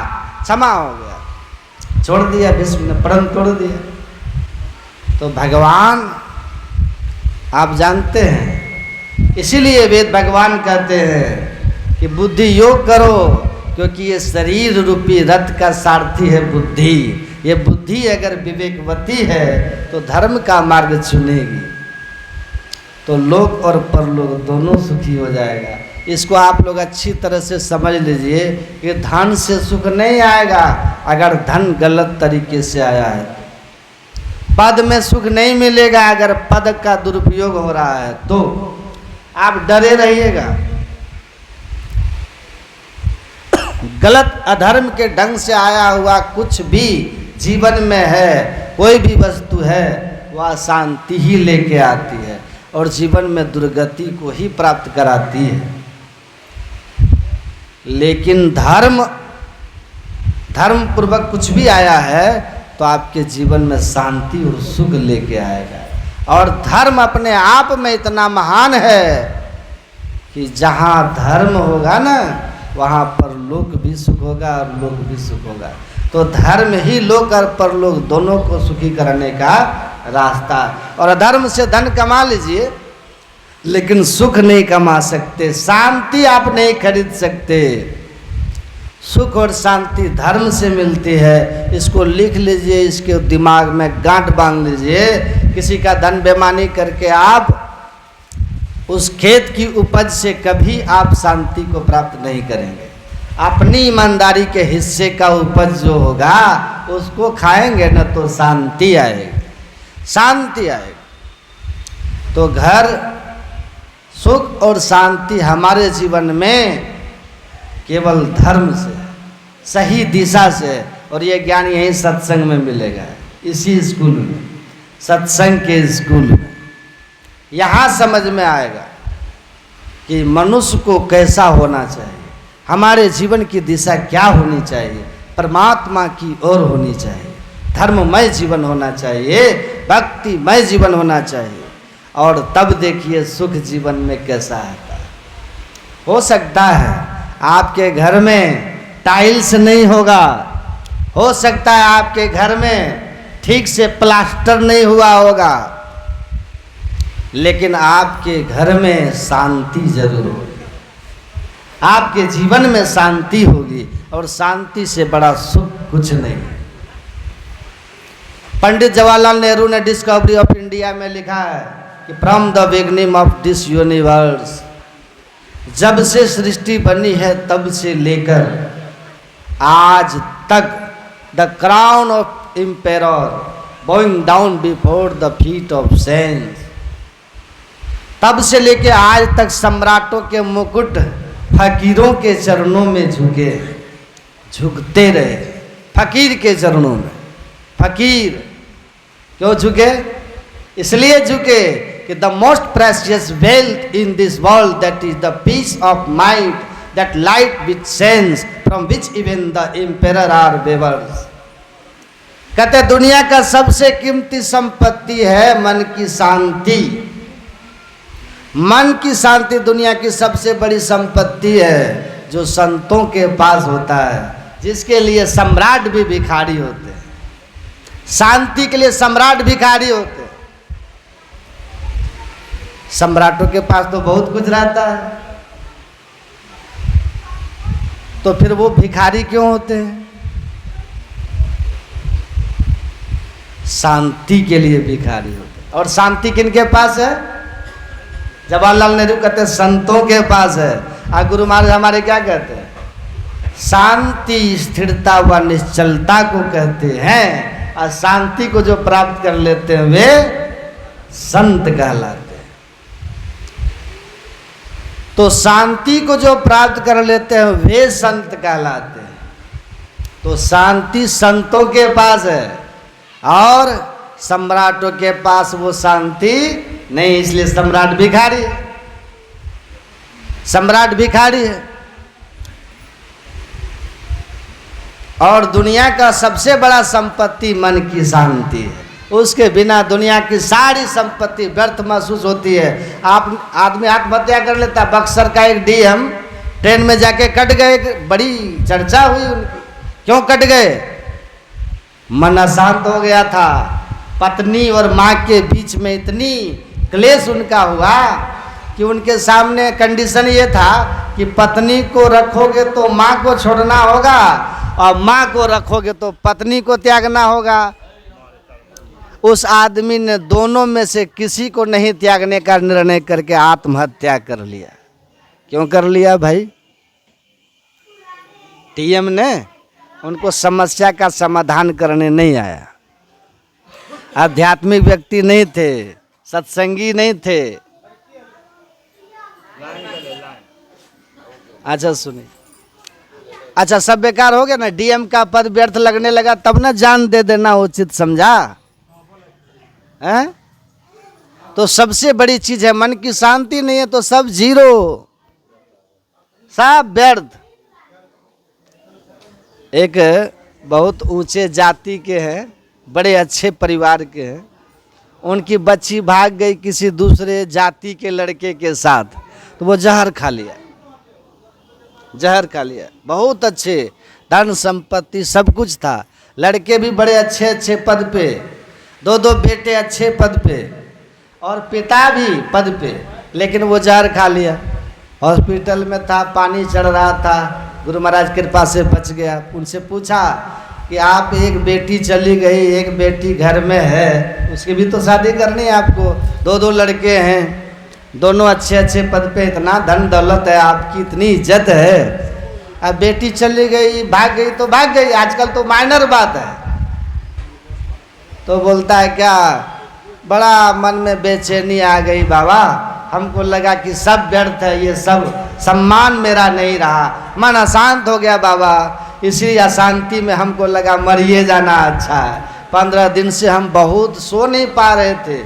क्षमा हो गया, छोड़ दिया, भीष्म ने प्रण तोड़ दिया। तो भगवान आप जानते हैं, इसीलिए वेद भगवान कहते हैं कि बुद्धि योग करो, क्योंकि ये शरीर रूपी रथ का सारथी है बुद्धि। ये बुद्धि अगर विवेकवती है तो धर्म का मार्ग चुनेगी, तो लोक और परलोक दोनों सुखी हो जाएगा। इसको आप लोग अच्छी तरह से समझ लीजिए कि धन से सुख नहीं आएगा अगर धन गलत तरीके से आया है। पद में सुख नहीं मिलेगा अगर पद का दुरुपयोग हो रहा है, तो आप डरे रहिएगा। गलत अधर्म के ढंग से आया हुआ कुछ भी जीवन में है, कोई भी वस्तु है, वह शांति ही लेके आती है और जीवन में दुर्गति को ही प्राप्त कराती है। लेकिन धर्म पूर्वक कुछ भी आया है तो आपके जीवन में शांति और सुख लेके आएगा। और धर्म अपने आप में इतना महान है कि जहाँ धर्म होगा ना वहाँ पर लोक भी सुख होगा और लोक भी सुख होगा। तो धर्म ही लोक और परलोक दोनों को सुखी करने का रास्ता। और अधर्म से धन कमा लीजिए लेकिन सुख नहीं कमा सकते, शांति आप नहीं खरीद सकते। सुख और शांति धर्म से मिलती है। इसको लिख लीजिए, इसके दिमाग में गांठ बांध लीजिए। किसी का धन बेईमानी करके आप उस खेत की उपज से कभी आप शांति को प्राप्त नहीं करेंगे। अपनी ईमानदारी के हिस्से का उपज जो होगा उसको खाएंगे न तो शांति आएगी, शांति आएगी। तो घर सुख और शांति हमारे जीवन में केवल धर्म से, सही दिशा से। और ये ज्ञान यही सत्संग में मिलेगा, इसी स्कूल में, सत्संग के स्कूल में। यहाँ समझ में आएगा कि मनुष्य को कैसा होना चाहिए, हमारे जीवन की दिशा क्या होनी चाहिए, परमात्मा की ओर होनी चाहिए, धर्ममय जीवन होना चाहिए, भक्तिमय जीवन होना चाहिए। और तब देखिए सुख जीवन में कैसा आता है। हो सकता है आपके घर में टाइल्स नहीं होगा, हो सकता है आपके घर में ठीक से प्लास्टर नहीं हुआ होगा, लेकिन आपके घर में शांति जरूर होगी, आपके जीवन में शांति होगी। और शांति से बड़ा सुख कुछ नहीं है। पंडित जवाहरलाल नेहरू ने डिस्कवरी ऑफ इंडिया में लिखा है कि from the beginning of this universe, जब से सृष्टि बनी है तब से लेकर आज तक, the crown of emperor Boeing down before the feet of sense, तब से लेके आज तक सम्राटों के मुकुट फकीरों के चरणों में झुकते रहे। फकीर के चरणों में। फकीर क्यों झुके? इसलिए झुके कि the most precious wealth in this world that is the peace of mind that light with sense from which even the emperor are weavers. कहते दुनिया का सबसे कीमती संपत्ति है मन की शांति। मन की शांति दुनिया की सबसे बड़ी संपत्ति है जो संतों के पास होता है, जिसके लिए सम्राट भी भिखारी होते हैं। शांति के लिए सम्राट भिखारी होते हैं। सम्राटों के पास तो बहुत कुछ रहता है, तो फिर वो भिखारी क्यों होते हैं? शांति के लिए भिखारी होते हैं। और शांति किनके पास है? जवाहरलाल नेहरू कहते हैं संतों के पास है। और गुरु महाराज हमारे क्या कहते हैं? शांति स्थिरता व निश्चलता को कहते हैं, और शांति को जो प्राप्त कर लेते हैं वे संत कहलाते हैं। तो शांति को जो प्राप्त कर लेते हैं वे संत कहलाते हैं। तो शांति संतों के पास है और सम्राटों के पास वो शांति नहीं, इसलिए सम्राट भिखारी है। सम्राट भिखारी है। और दुनिया का सबसे बड़ा संपत्ति मन की शांति है। उसके बिना दुनिया की सारी संपत्ति व्यर्थ महसूस होती है। आप आदमी आत्महत्या कर लेता। बक्सर का एक डीएम ट्रेन में जाके कट गए, बड़ी चर्चा हुई उनकी। क्यों कट गए? मन अशांत हो गया था। पत्नी और माँ के बीच में इतनी क्लेश उनका हुआ कि उनके सामने कंडीशन ये था कि पत्नी को रखोगे तो माँ को छोड़ना होगा, और माँ को रखोगे तो पत्नी को त्यागना होगा। उस आदमी ने दोनों में से किसी को नहीं त्यागने का निर्णय करके आत्महत्या कर लिया। क्यों कर लिया भाई? टीएम ने उनको समस्या का समाधान करने नहीं आया। आध्यात्मिक व्यक्ति नहीं थे, सत्संगी नहीं थे। अच्छा सुनिए, अच्छा सब बेकार हो गया ना, डीएम का पद व्यर्थ लगने लगा, तब ना जान दे देना उचित समझा है? तो सबसे बड़ी चीज है मन की शांति नहीं है तो सब जीरो, सब व्यर्थ। एक बहुत ऊंचे जाति के हैं, बड़े अच्छे परिवार के हैं, उनकी बच्ची भाग गई किसी दूसरे जाति के लड़के के साथ, तो वो जहर खा लिया। जहर खा लिया। बहुत अच्छे, धन संपत्ति सब कुछ था, लड़के भी बड़े अच्छे अच्छे पद पे, दो दो बेटे अच्छे पद पे, और पिता भी पद पे, लेकिन वो जहर खा लिया। हॉस्पिटल में था, पानी चढ़ रहा था, गुरु महाराज कृपा से बच गया। उनसे पूछा कि आप, एक बेटी चली गई, एक बेटी घर में है, उसकी भी तो शादी करनी है आपको, दो दो लड़के हैं, दोनों अच्छे अच्छे पद पे, इतना धन दौलत है, आपकी इतनी इज्जत है, अब बेटी चली गई, भाग गई तो भाग गई, आजकल तो माइनर बात है। तो बोलता है क्या, बड़ा मन में बेचैनी आ गई बाबा, हमको लगा कि सब व्यर्थ है, ये सब सम्मान मेरा नहीं रहा, मन अशांत हो गया बाबा, इसी अशांति में हमको लगा मरिए जाना अच्छा है। 15 दिन से हम बहुत सो नहीं पा रहे थे,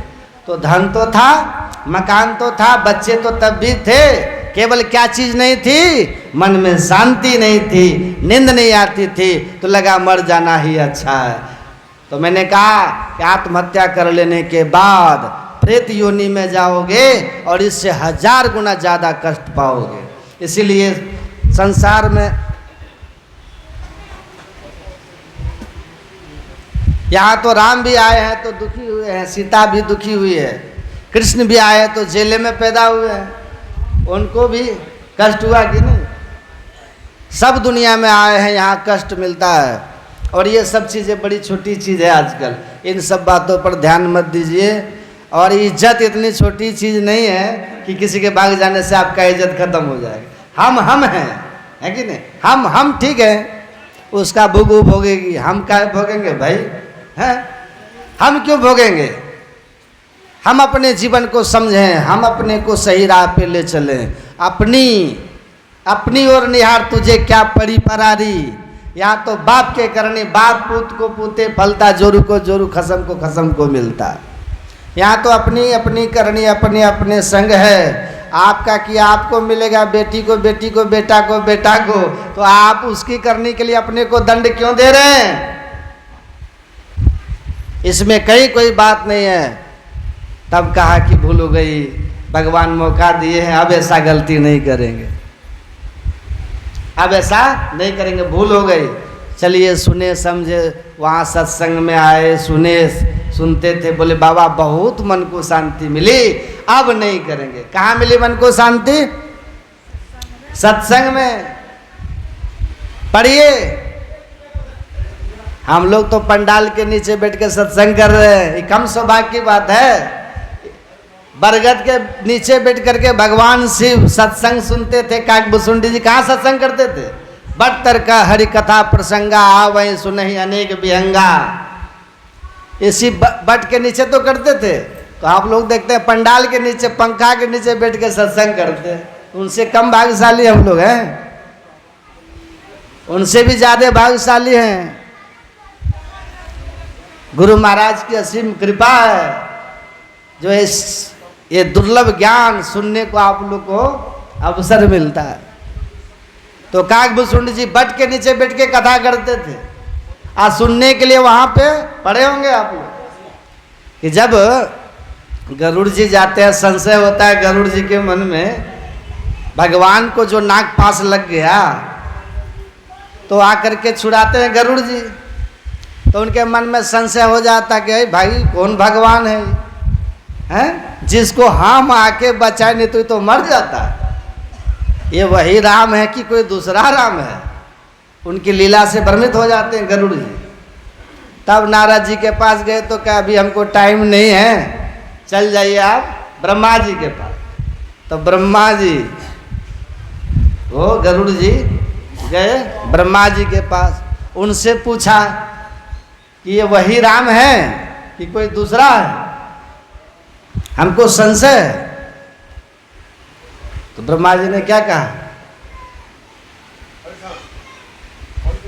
तो धन तो था, मकान तो था, बच्चे तो तब भी थे, केवल क्या चीज नहीं थी? मन में शांति नहीं थी, नींद नहीं आती थी, तो लगा मर जाना ही अच्छा है। तो मैंने कहा कि आत्महत्या कर लेने के बाद प्रेत योनि में जाओगे और इससे 1000 गुना ज़्यादा कष्ट पाओगे। इसीलिए संसार में यहाँ तो राम भी आए हैं तो दुखी हुए हैं, सीता भी दुखी हुई है, कृष्ण भी आए तो जेल में पैदा हुए हैं, उनको भी कष्ट हुआ कि नहीं? सब दुनिया में आए हैं, यहाँ कष्ट मिलता है। और ये सब चीज़ें बड़ी छोटी चीज़ है आजकल, इन सब बातों पर ध्यान मत दीजिए। और इज्जत इतनी छोटी चीज़ नहीं है कि किसी के भाग जाने से आपका इज्जत खत्म हो जाएगा। हम हैं, है कि नहीं? हम ठीक है, उसका भोगू भोगेगी, हम क्या भोगेंगे भाई? हैं? हम क्यों भोगेंगे? हम अपने जीवन को समझें, हम अपने को सही राह पे ले चलें। अपनी ओर निहार तुझे क्या पड़ी परारी, यहाँ तो बाप के करने बाप पूत को पूते फलता, जोरू को जोरू खसम को खसम को मिलता। यहाँ तो अपनी अपनी करनी, अपने अपने संग है। आपका किया आपको मिलेगा, बेटी को बेटी को, बेटा को बेटा को, तो आप उसकी करने के लिए अपने को दंड क्यों दे रहे हैं? इसमें कहीं कोई बात नहीं है। तब कहा कि भूल हो गई, भगवान मौका दिए हैं, अब ऐसा गलती नहीं करेंगे, अब ऐसा नहीं करेंगे, भूल हो गई। चलिए सुने समझे, वहाँ सत्संग में आए, सुने, सुनते थे, बोले बाबा बहुत मन को शांति मिली, अब नहीं करेंगे। कहाँ मिली मन को शांति? सत्संग में। पढ़िए, हम लोग तो पंडाल के नीचे बैठ के सत्संग कर रहे हैं, ये कम सौभाग्य की बात है। बरगद के नीचे बैठ करके भगवान शिव सत्संग सुनते थे। काकभूषुंडी जी कहाँ सत्संग करते थे? बट का हरि कथा प्रसंगा आवै सुनहि अनेक विहंगा, इसी बट के नीचे तो करते थे। तो आप लोग देखते हैं पंडाल के नीचे, पंखा के नीचे बैठ के सत्संग करते हैं। उनसे कम भाग्यशाली हम लोग हैं, उनसे भी ज्यादा भाग्यशाली हैं। गुरु महाराज की असीम कृपा है, जो ये दुर्लभ ज्ञान सुनने को आप लोग को अवसर मिलता है। तो काकभूषुंडी जी बट के नीचे बैठ के कथा करते थे। आज सुनने के लिए वहां पे पड़े होंगे आप लोग कि जब गरुड़ जी जाते हैं, संशय होता है गरुड़ जी के मन में, भगवान को जो नाक पास लग गया तो आकर के छुड़ाते हैं गरुड़ जी। तो उनके मन में संशय हो जाता कि भाई कौन भगवान है, हैं? जिसको हम आके बचाए, नहीं तो मर जाता। ये वही राम है कि कोई दूसरा राम है? उनकी लीला से भ्रमित हो जाते हैं गरुड़ जी। तब नारद जी के पास गए तो क्या अभी हमको टाइम नहीं है, चल जाइए आप ब्रह्मा जी के पास। तो ब्रह्मा जी, वो गरुड़ जी गए ब्रह्मा जी के पास, उनसे पूछा कि ये वही राम है कि कोई दूसरा है, हमको संशय है। तो ब्रह्मा जी ने क्या कहा?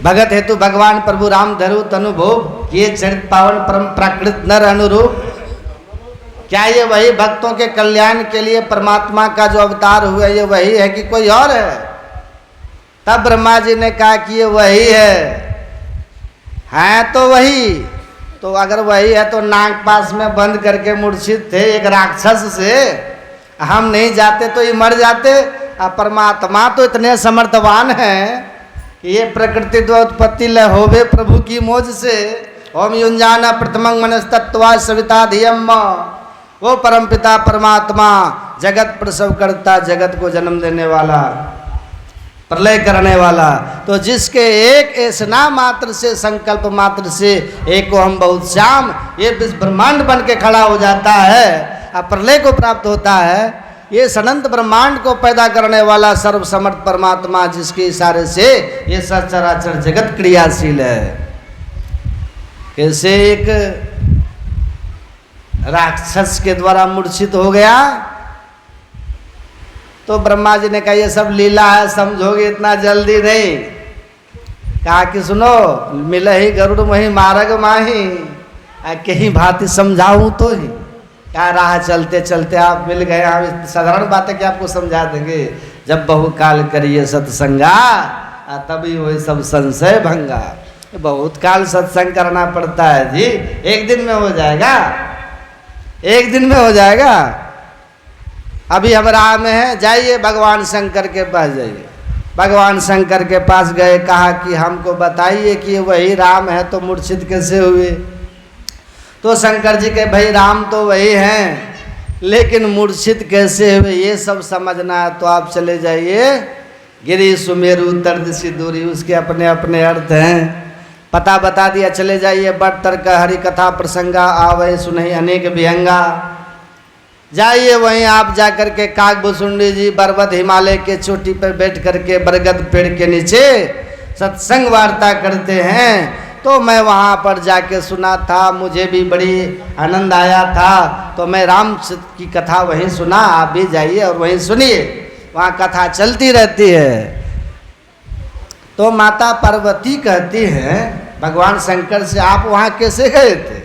भगत हेतु भगवान प्रभु राम धरु तनु भोग, ये चरित पावन परम प्राकृत नर अनुरूप। क्या ये वही भक्तों के कल्याण के लिए परमात्मा का जो अवतार हुआ ये वही है कि कोई और है? तब ब्रह्मा जी ने कहा कि ये वही है तो वही। तो अगर वही है तो नाग पास में बंद करके मूर्छित थे एक राक्षस से, हम नहीं जाते तो ये मर जाते। अब परमात्मा तो इतने समर्थवान हैं कि ये प्रकृति द्वोत्पत्ति लय होवे प्रभु की मोज से। ओम युंजाना प्रथमं मनस्तत्वा सविता धियम, वो परमपिता परमात्मा जगत प्रसव करता, जगत को जन्म देने वाला, प्रलय करने वाला। तो जिसके एक ऐसना मात्र से, संकल्प मात्र से एक को हम बहुत श्याम, ये विश्व ब्रह्मांड बन के खड़ा हो जाता है, अब प्रलय को प्राप्त होता है। ये अनंत ब्रह्मांड को पैदा करने वाला सर्वसमर्थ परमात्मा, जिसके इशारे से ये सचराचर जगत क्रियाशील है। कैसे एक राक्षस के द्वारा मूर्छित हो गया तो ब्रह्मा जी ने कहा ये सब लीला है, समझोगे इतना जल्दी नहीं। कहा कि सुनो, मिल ही गरुड़ मही मारग माही, कहीं भांति समझाऊं तो ही। क्या राह चलते चलते आप मिल गए, हम साधारण बात है कि आपको समझा देंगे। जब बहुकाल करिए सत्संगा, तभी हुए सब संशय भंगा। बहुत काल सत्संग करना पड़ता है जी, एक दिन में हो जाएगा, एक दिन में हो जाएगा। अभी हम राह में हैं, जाइए भगवान शंकर के पास जाइए। भगवान शंकर के पास गए, कहा कि हमको बताइए कि वही राम है तो मूर्छित कैसे हुए? तो शंकर जी के भाई राम तो वही हैं, लेकिन मूर्छित कैसे हुए ये सब समझना है तो आप चले जाइए गिरी सुमेरु तर्दसी दूरी, उसके अपने अपने अर्थ हैं। पता बता दिया, चले जाइए बट तर्क हरि कथा प्रसंगा आवै सुनहि अनेक विहंगा। जाइए वहीं आप जाकर के काकभूषुंडी जी पर्वत हिमालय के चोटी पर बैठ करके बरगद पेड़ के नीचे सत्संग वार्ता करते हैं। तो मैं वहाँ पर जाके सुना था, मुझे भी बड़ी आनंद आया था, तो मैं राम की कथा वहीं सुना। आप भी जाइए और वहीं सुनिए, वहाँ कथा चलती रहती है। तो माता पार्वती कहती हैं भगवान शंकर से, आप वहाँ कैसे गए थे?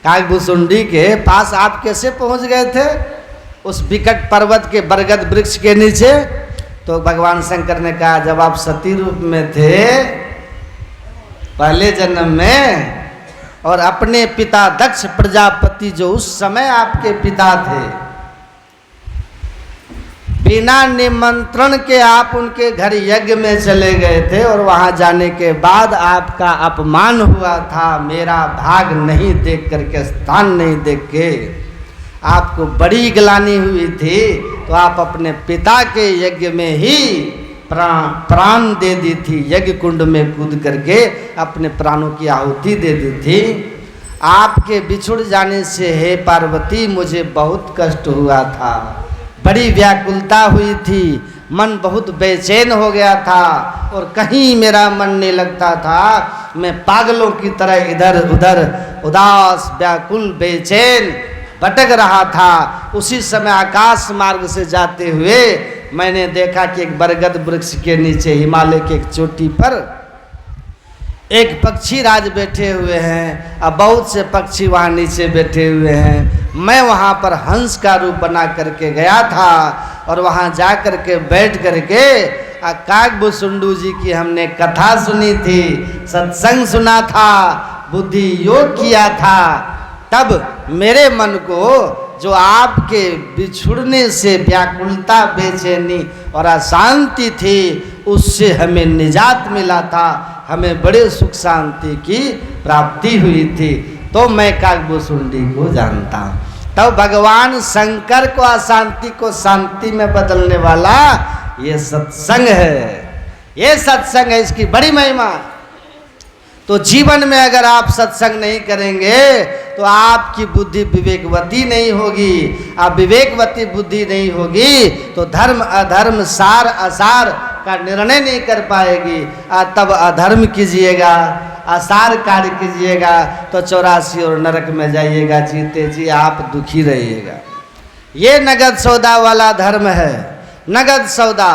काकभूषुंडी के पास आप कैसे पहुँच गए थे उस विकट पर्वत के बरगद वृक्ष के नीचे? तो भगवान शंकर ने कहा, जब आप सती रूप में थे पहले जन्म में, और अपने पिता दक्ष प्रजापति जो उस समय आपके पिता थे, बिना निमंत्रण के आप उनके घर यज्ञ में चले गए थे और वहां जाने के बाद आपका अपमान हुआ था। मेरा भाग नहीं देख करके, स्थान नहीं देख के आपको बड़ी ग्लानि हुई थी, तो आप अपने पिता के यज्ञ में ही प्राण दे दी थी। यज्ञ कुंड में कूद करके अपने प्राणों की आहुति दे दी थी। आपके बिछुड़ जाने से हे पार्वती मुझे बहुत कष्ट हुआ था, बड़ी व्याकुलता हुई थी, मन बहुत बेचैन हो गया था और कहीं मेरा मन नहीं लगता था। मैं पागलों की तरह इधर उधर उदास व्याकुल बेचैन भटक रहा था। उसी समय आकाश मार्ग से जाते हुए मैंने देखा कि एक बरगद वृक्ष के नीचे हिमालय के एक चोटी पर एक पक्षी राज बैठे हुए हैं। अब बहुत से पक्षी वहाँ नीचे बैठे हुए हैं। मैं वहाँ पर हंस का रूप बना करके गया था और वहाँ जा करके बैठ करके काकभूषुंडी जी की हमने कथा सुनी थी, सत्संग सुना था, बुद्धि योग किया था। तब मेरे मन को जो आपके बिछुड़ने से व्याकुलता, बेचैनी और अशांति थी, उससे हमें निजात मिला था, हमें बड़े सुख शांति की प्राप्ति हुई थी। तो मैं काकभूषुंडी को जानता हूँ। तब भगवान शंकर को अशांति को शांति में बदलने वाला ये सत्संग है, ये सत्संग है, इसकी बड़ी महिमा। तो जीवन में अगर आप सत्संग नहीं करेंगे तो आपकी बुद्धि विवेकवती नहीं होगी। आप विवेकवती बुद्धि नहीं होगी तो धर्म अधर्म सार असार का निर्णय नहीं कर पाएगी। तब अधर्म कीजिएगा, असार कार्य कीजिएगा तो 84 और नरक में जाइएगा, जीते जी आप दुखी रहिएगा। ये नगद सौदा वाला धर्म है। नगद सौदा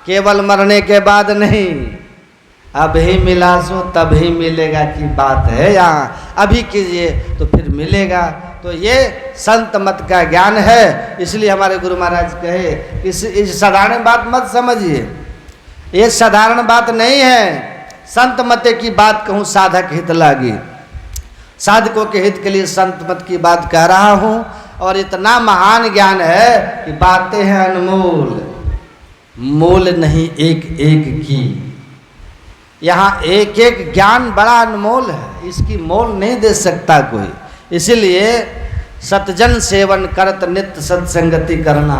केवल मरने के बाद नहीं, अब ही मिला सो तब ही मिलेगा की बात है। यहाँ अभी कीजिए तो फिर मिलेगा। तो ये संत मत का ज्ञान है। इसलिए हमारे गुरु महाराज कहे इस साधारण बात मत समझिए, ये साधारण बात नहीं है। संत मत की बात कहूँ साधक हित लागी, साधकों के हित के लिए संत मत की बात कह रहा हूँ। और इतना महान ज्ञान है कि बातें हैं अनमोल, मोल नहीं एक एक की। यहाँ एक एक ज्ञान बड़ा अनमोल है, इसकी मोल नहीं दे सकता कोई। इसीलिए सतजन सेवन करत नित्य सत्संगति करना।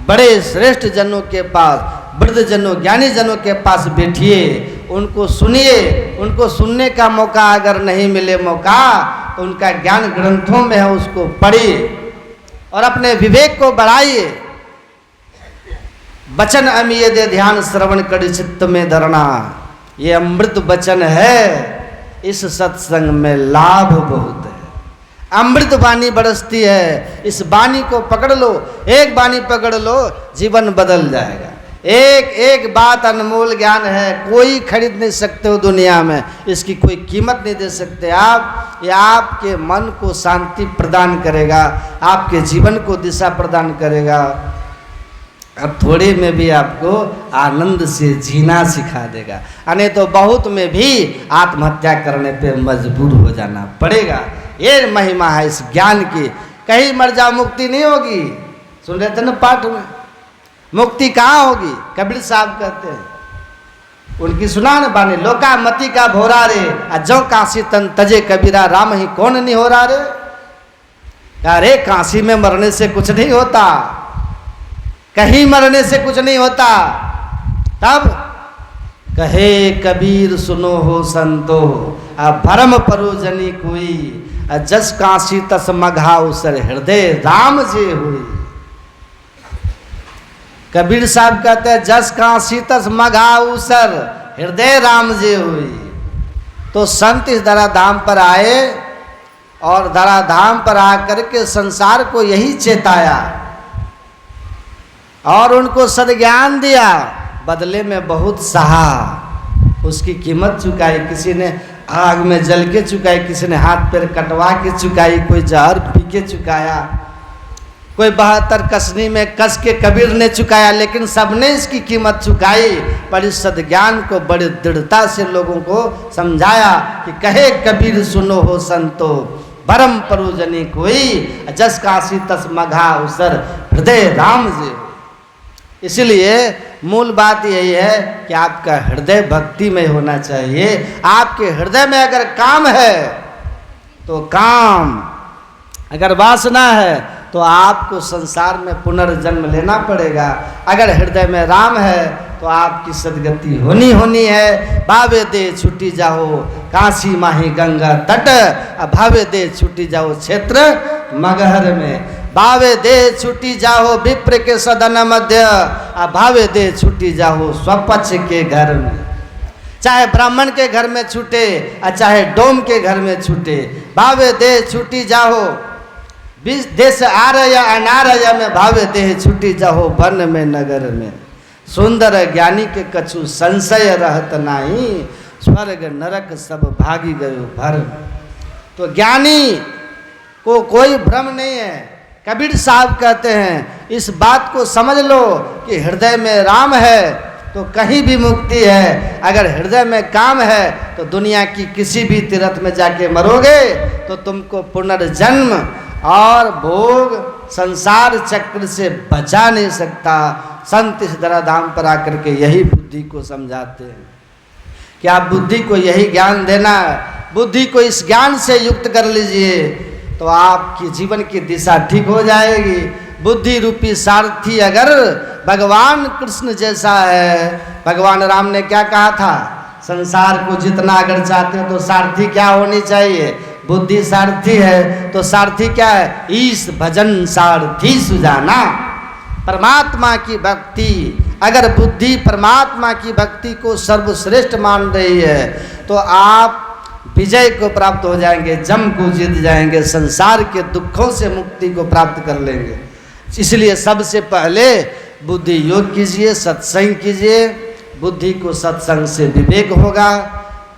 बड़े श्रेष्ठ जनों के पास, वृद्ध जनों, ज्ञानी जनों के पास बैठिए, उनको सुनिए। उनको सुनने का मौका अगर नहीं मिले मौका तो उनका ज्ञान ग्रंथों में है, उसको पढ़िए और अपने विवेक को बढ़ाइए। वचन अमीय दे ध्यान श्रवण कड़ी चित्त में धरना, ये अमृत वचन है। इस सत्संग में लाभ बहुत है, अमृत वाणी बरसती है। इस वाणी को पकड़ लो, एक वाणी पकड़ लो, जीवन बदल जाएगा। एक एक बात अनमोल ज्ञान है, कोई खरीद नहीं सकते हो दुनिया में, इसकी कोई कीमत नहीं दे सकते आप। ये आपके मन को शांति प्रदान करेगा, आपके जीवन को दिशा प्रदान करेगा। अब थोड़े में भी आपको आनंद से जीना सिखा देगा, अने तो बहुत में भी आत्महत्या करने पे मजबूर हो जाना पड़ेगा। ये महिमा है इस ज्ञान की। कहीं मर जाओ मुक्ति नहीं होगी। सुन रहे थे ना पाठ में, मुक्ति कहाँ होगी? कबीर साहब कहते हैं, उनकी सुना न बानी, लोका मति का भोरा रे जो काशी तन तजे कबीरा, राम ही कौन नहीं हो रहा रे। अरे काशी में मरने से कुछ नहीं होता, कहीं मरने से कुछ नहीं होता। तब कहे कबीर सुनो हो संतो, भरम परोजनी कोई, जस काशी तस मघा उसर हृदय राम जे हुई। कबीर साहब कहते हैं जस काशी तस मघा उसर हृदय राम जे हुई। तो संत इस धराधाम पर आए और धराधाम पर आकर के संसार को यही चेताया और उनको सद्ज्ञान दिया, बदले में बहुत सहा, उसकी कीमत चुकाई। किसी ने आग में जल के चुकाई, किसी ने हाथ पैर कटवा के चुकाई, कोई जहर पी के चुकाया, कोई 72 कसनी में कस के कबीर ने चुकाया, लेकिन सबने इसकी कीमत चुकाई। पर इस सद्ज्ञान को बड़ी दृढ़ता से लोगों को समझाया कि कहे कबीर सुनो हो संतो, भरम परोजनी कोई, जस काशी तस मघा उसर हृदय राम जे। इसलिए मूल बात यही है कि आपका हृदय भक्तिमय होना चाहिए। आपके हृदय में अगर काम है तो काम, अगर वासना है तो आपको संसार में पुनर्जन्म लेना पड़ेगा। अगर हृदय में राम है तो आपकी सदगति होनी है। भावे दे छुट्टी जाओ काशी माही गंगा तट, भावे दे छुट्टी जाओ क्षेत्र मगहर में। भावे दे छुट्टी जाओ विप्र के सदन मध्य, भावे दे छुट्टी जाओ स्वपक्ष के घर में। चाहे ब्राह्मण के घर में छूटे और चाहे डोम के घर में छूटे, भावे दे छुट्टी जाओ देश आर्य अनार्य में, भावे दे छुट्टी जाओ वन में नगर में। सुंदर ज्ञानी के कछु संशय रहत नाही, स्वर्ग नरक सब भागी गयो भर। तो ज्ञानी को कोई भ्रम नहीं है। कबीर साहब कहते हैं इस बात को समझ लो कि हृदय में राम है तो कहीं भी मुक्ति है। अगर हृदय में काम है तो दुनिया की किसी भी तीर्थ में जाके मरोगे तो तुमको पुनर्जन्म और भोग संसार चक्र से बचा नहीं सकता। संत इस धराधाम पर आकर के यही बुद्धि को समझाते हैं कि आप बुद्धि को यही ज्ञान देना है। बुद्धि को इस ज्ञान से युक्त कर लीजिए तो आपकी जीवन की दिशा ठीक हो जाएगी। बुद्धि रूपी सारथी अगर भगवान कृष्ण जैसा है, भगवान राम ने क्या कहा था, संसार को जितना अगर चाहते हो तो सारथी क्या होनी चाहिए, बुद्धि सारथी है। तो सारथी क्या है, ईश भजन सारथी सुजाना। परमात्मा की भक्ति, अगर बुद्धि परमात्मा की भक्ति को सर्वश्रेष्ठ मान रही है तो आप विजय को प्राप्त हो जाएंगे, जम को जीत जाएंगे, संसार के दुखों से मुक्ति को प्राप्त कर लेंगे। इसलिए सबसे पहले बुद्धि योग कीजिए, सत्संग कीजिए। बुद्धि को सत्संग से विवेक होगा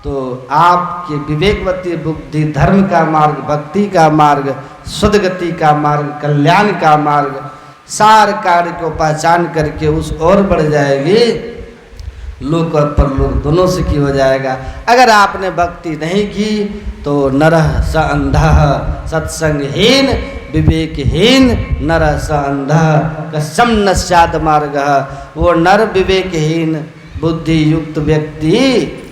तो आपकी विवेकवती बुद्धि धर्म का मार्ग, भक्ति का मार्ग, सद्गति का मार्ग, कल्याण का मार्ग, सार कार्य को पहचान करके उस ओर बढ़ जाएगी। लोक और परलोक दोनों से की हो जाएगा। अगर आपने भक्ति नहीं की तो नरः स अंधः, सत्संगहीन विवेकहीन नरः स अंधः कस्म न स्यात् मार्गः। वो नर विवेकहीन बुद्धि युक्त व्यक्ति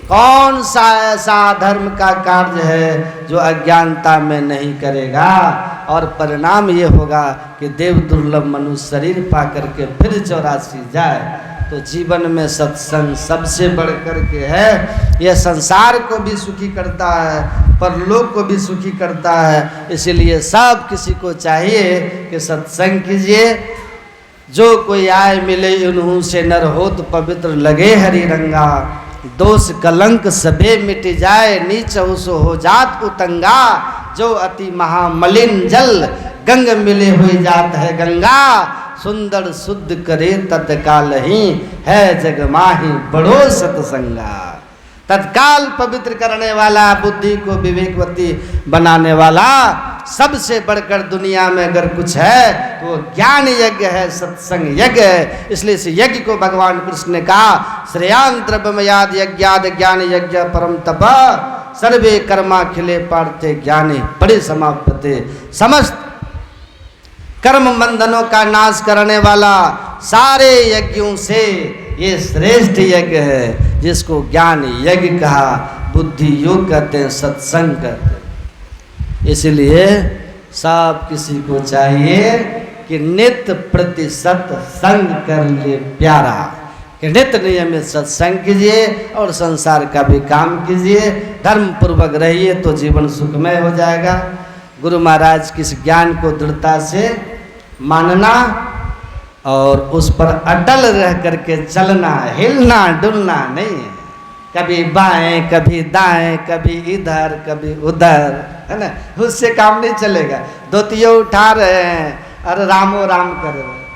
कौन सा ऐसा धर्म का कार्य है जो अज्ञानता में नहीं करेगा। और परिणाम ये होगा कि देव दुर्लभ मनुष्य शरीर पा करके फिर 84 जाए। तो जीवन में सत्संग सबसे बढ़ कर के है। यह संसार को भी सुखी करता है, परलोक को भी सुखी करता है। इसीलिए सब किसी को चाहिए कि सत्संग कीजिए। जो कोई आए मिले उन्हू से नर होत पवित्र लगे हरि रंगा। दोष कलंक सबे मिट जाए नीच उसो हो जात उतंगा। जो अति महामलिन जल गंग मिले हुई जात है गंगा। सुंदर शुद्ध करे तत्काल ही है जग माही बड़ो सतसंगा। तत्काल पवित्र करने वाला, बुद्धि को विवेकवती बनाने वाला सबसे बढ़कर दुनिया में अगर कुछ है तो वो ज्ञान यज्ञ है, सत्संग यज्ञ है। इसलिए इस यज्ञ को भगवान कृष्ण ने कहा श्रेयान द्रव्यमयाद यज्ञाद ज्ञान यज्ञ परम तप सर्वे कर्मा खिले पार्थे ज्ञाने बड़े समाप्ते। समस्त कर्म बंधनों का नाश करने वाला सारे यज्ञों से ये श्रेष्ठ यज्ञ है जिसको ज्ञान यज्ञ कहा, बुद्धि योग कहते हैं, सत्संग कहते हैं। इसलिए सब किसी को चाहिए कि नित्य प्रति सत्संग कर ले प्यारा, कि नित्य नियमित सत्संग कीजिए और संसार का भी काम कीजिए। धर्म पूर्वक रहिए तो जीवन सुखमय हो जाएगा। गुरु महाराज की इस ज्ञान को दृढ़ता से मानना और उस पर अटल रह करके चलना, हिलना डुलना नहीं है। कभी बाएं कभी दाएं, कभी इधर कभी उधर, है ना, उससे काम नहीं चलेगा। धोतियों उठा रहे हैं और रामो राम कर रहे हैं,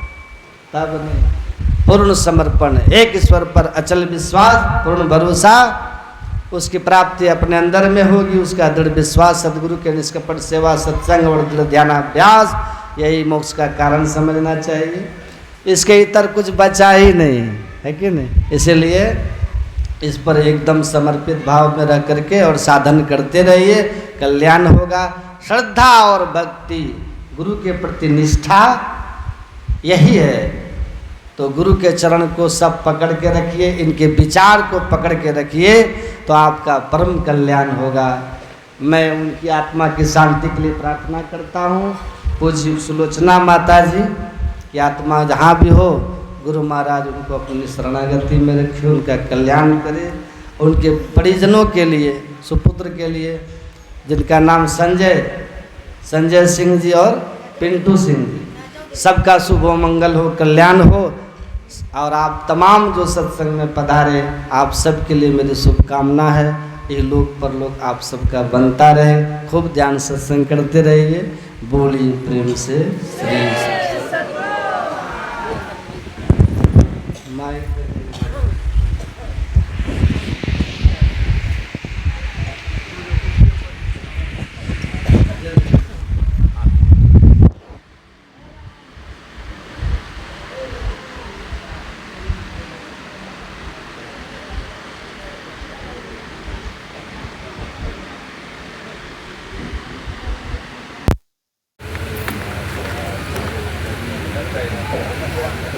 तब नहीं। पूर्ण समर्पण, एक ईश्वर पर अचल विश्वास, पूर्ण भरोसा, उसकी प्राप्ति अपने अंदर में होगी। उसका दृढ़ विश्वास, सदगुरु के निष्कपट सेवा, सत्संग और दृढ़ ध्यानाभ्यास, यही मोक्ष का कारण समझना चाहिए। इसके इतर कुछ बचा ही नहीं है कि नहीं। इसलिए इस पर एकदम समर्पित भाव में रह करके और साधन करते रहिए, कल्याण होगा। श्रद्धा और भक्ति, गुरु के प्रति निष्ठा, यही है तो गुरु के चरण को सब पकड़ के रखिए, इनके विचार को पकड़ के रखिए, तो आपका परम कल्याण होगा। मैं उनकी आत्मा की शांति के लिए प्रार्थना करता हूँ। पूज्य सुलोचना माता जी की आत्मा जहाँ भी हो, गुरु महाराज उनको अपनी शरणागति में रखे, उनका कल्याण करे। उनके परिजनों के लिए, सुपुत्र के लिए, जिनका नाम संजय सिंह जी और पिंटू सिंह जी, सबका शुभ हो, मंगल हो, कल्याण हो। और आप तमाम जो सत्संग में पधारे, आप सबके लिए मेरी शुभकामना है। ये लोक परलोक आप सबका बनता रहे। खूब ध्यान सत्संग करते रहिए। बोलिए प्रेम से श्री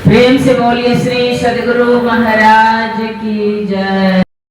प्रेम से बोलिए श्री सद्गुरु महाराज की जय।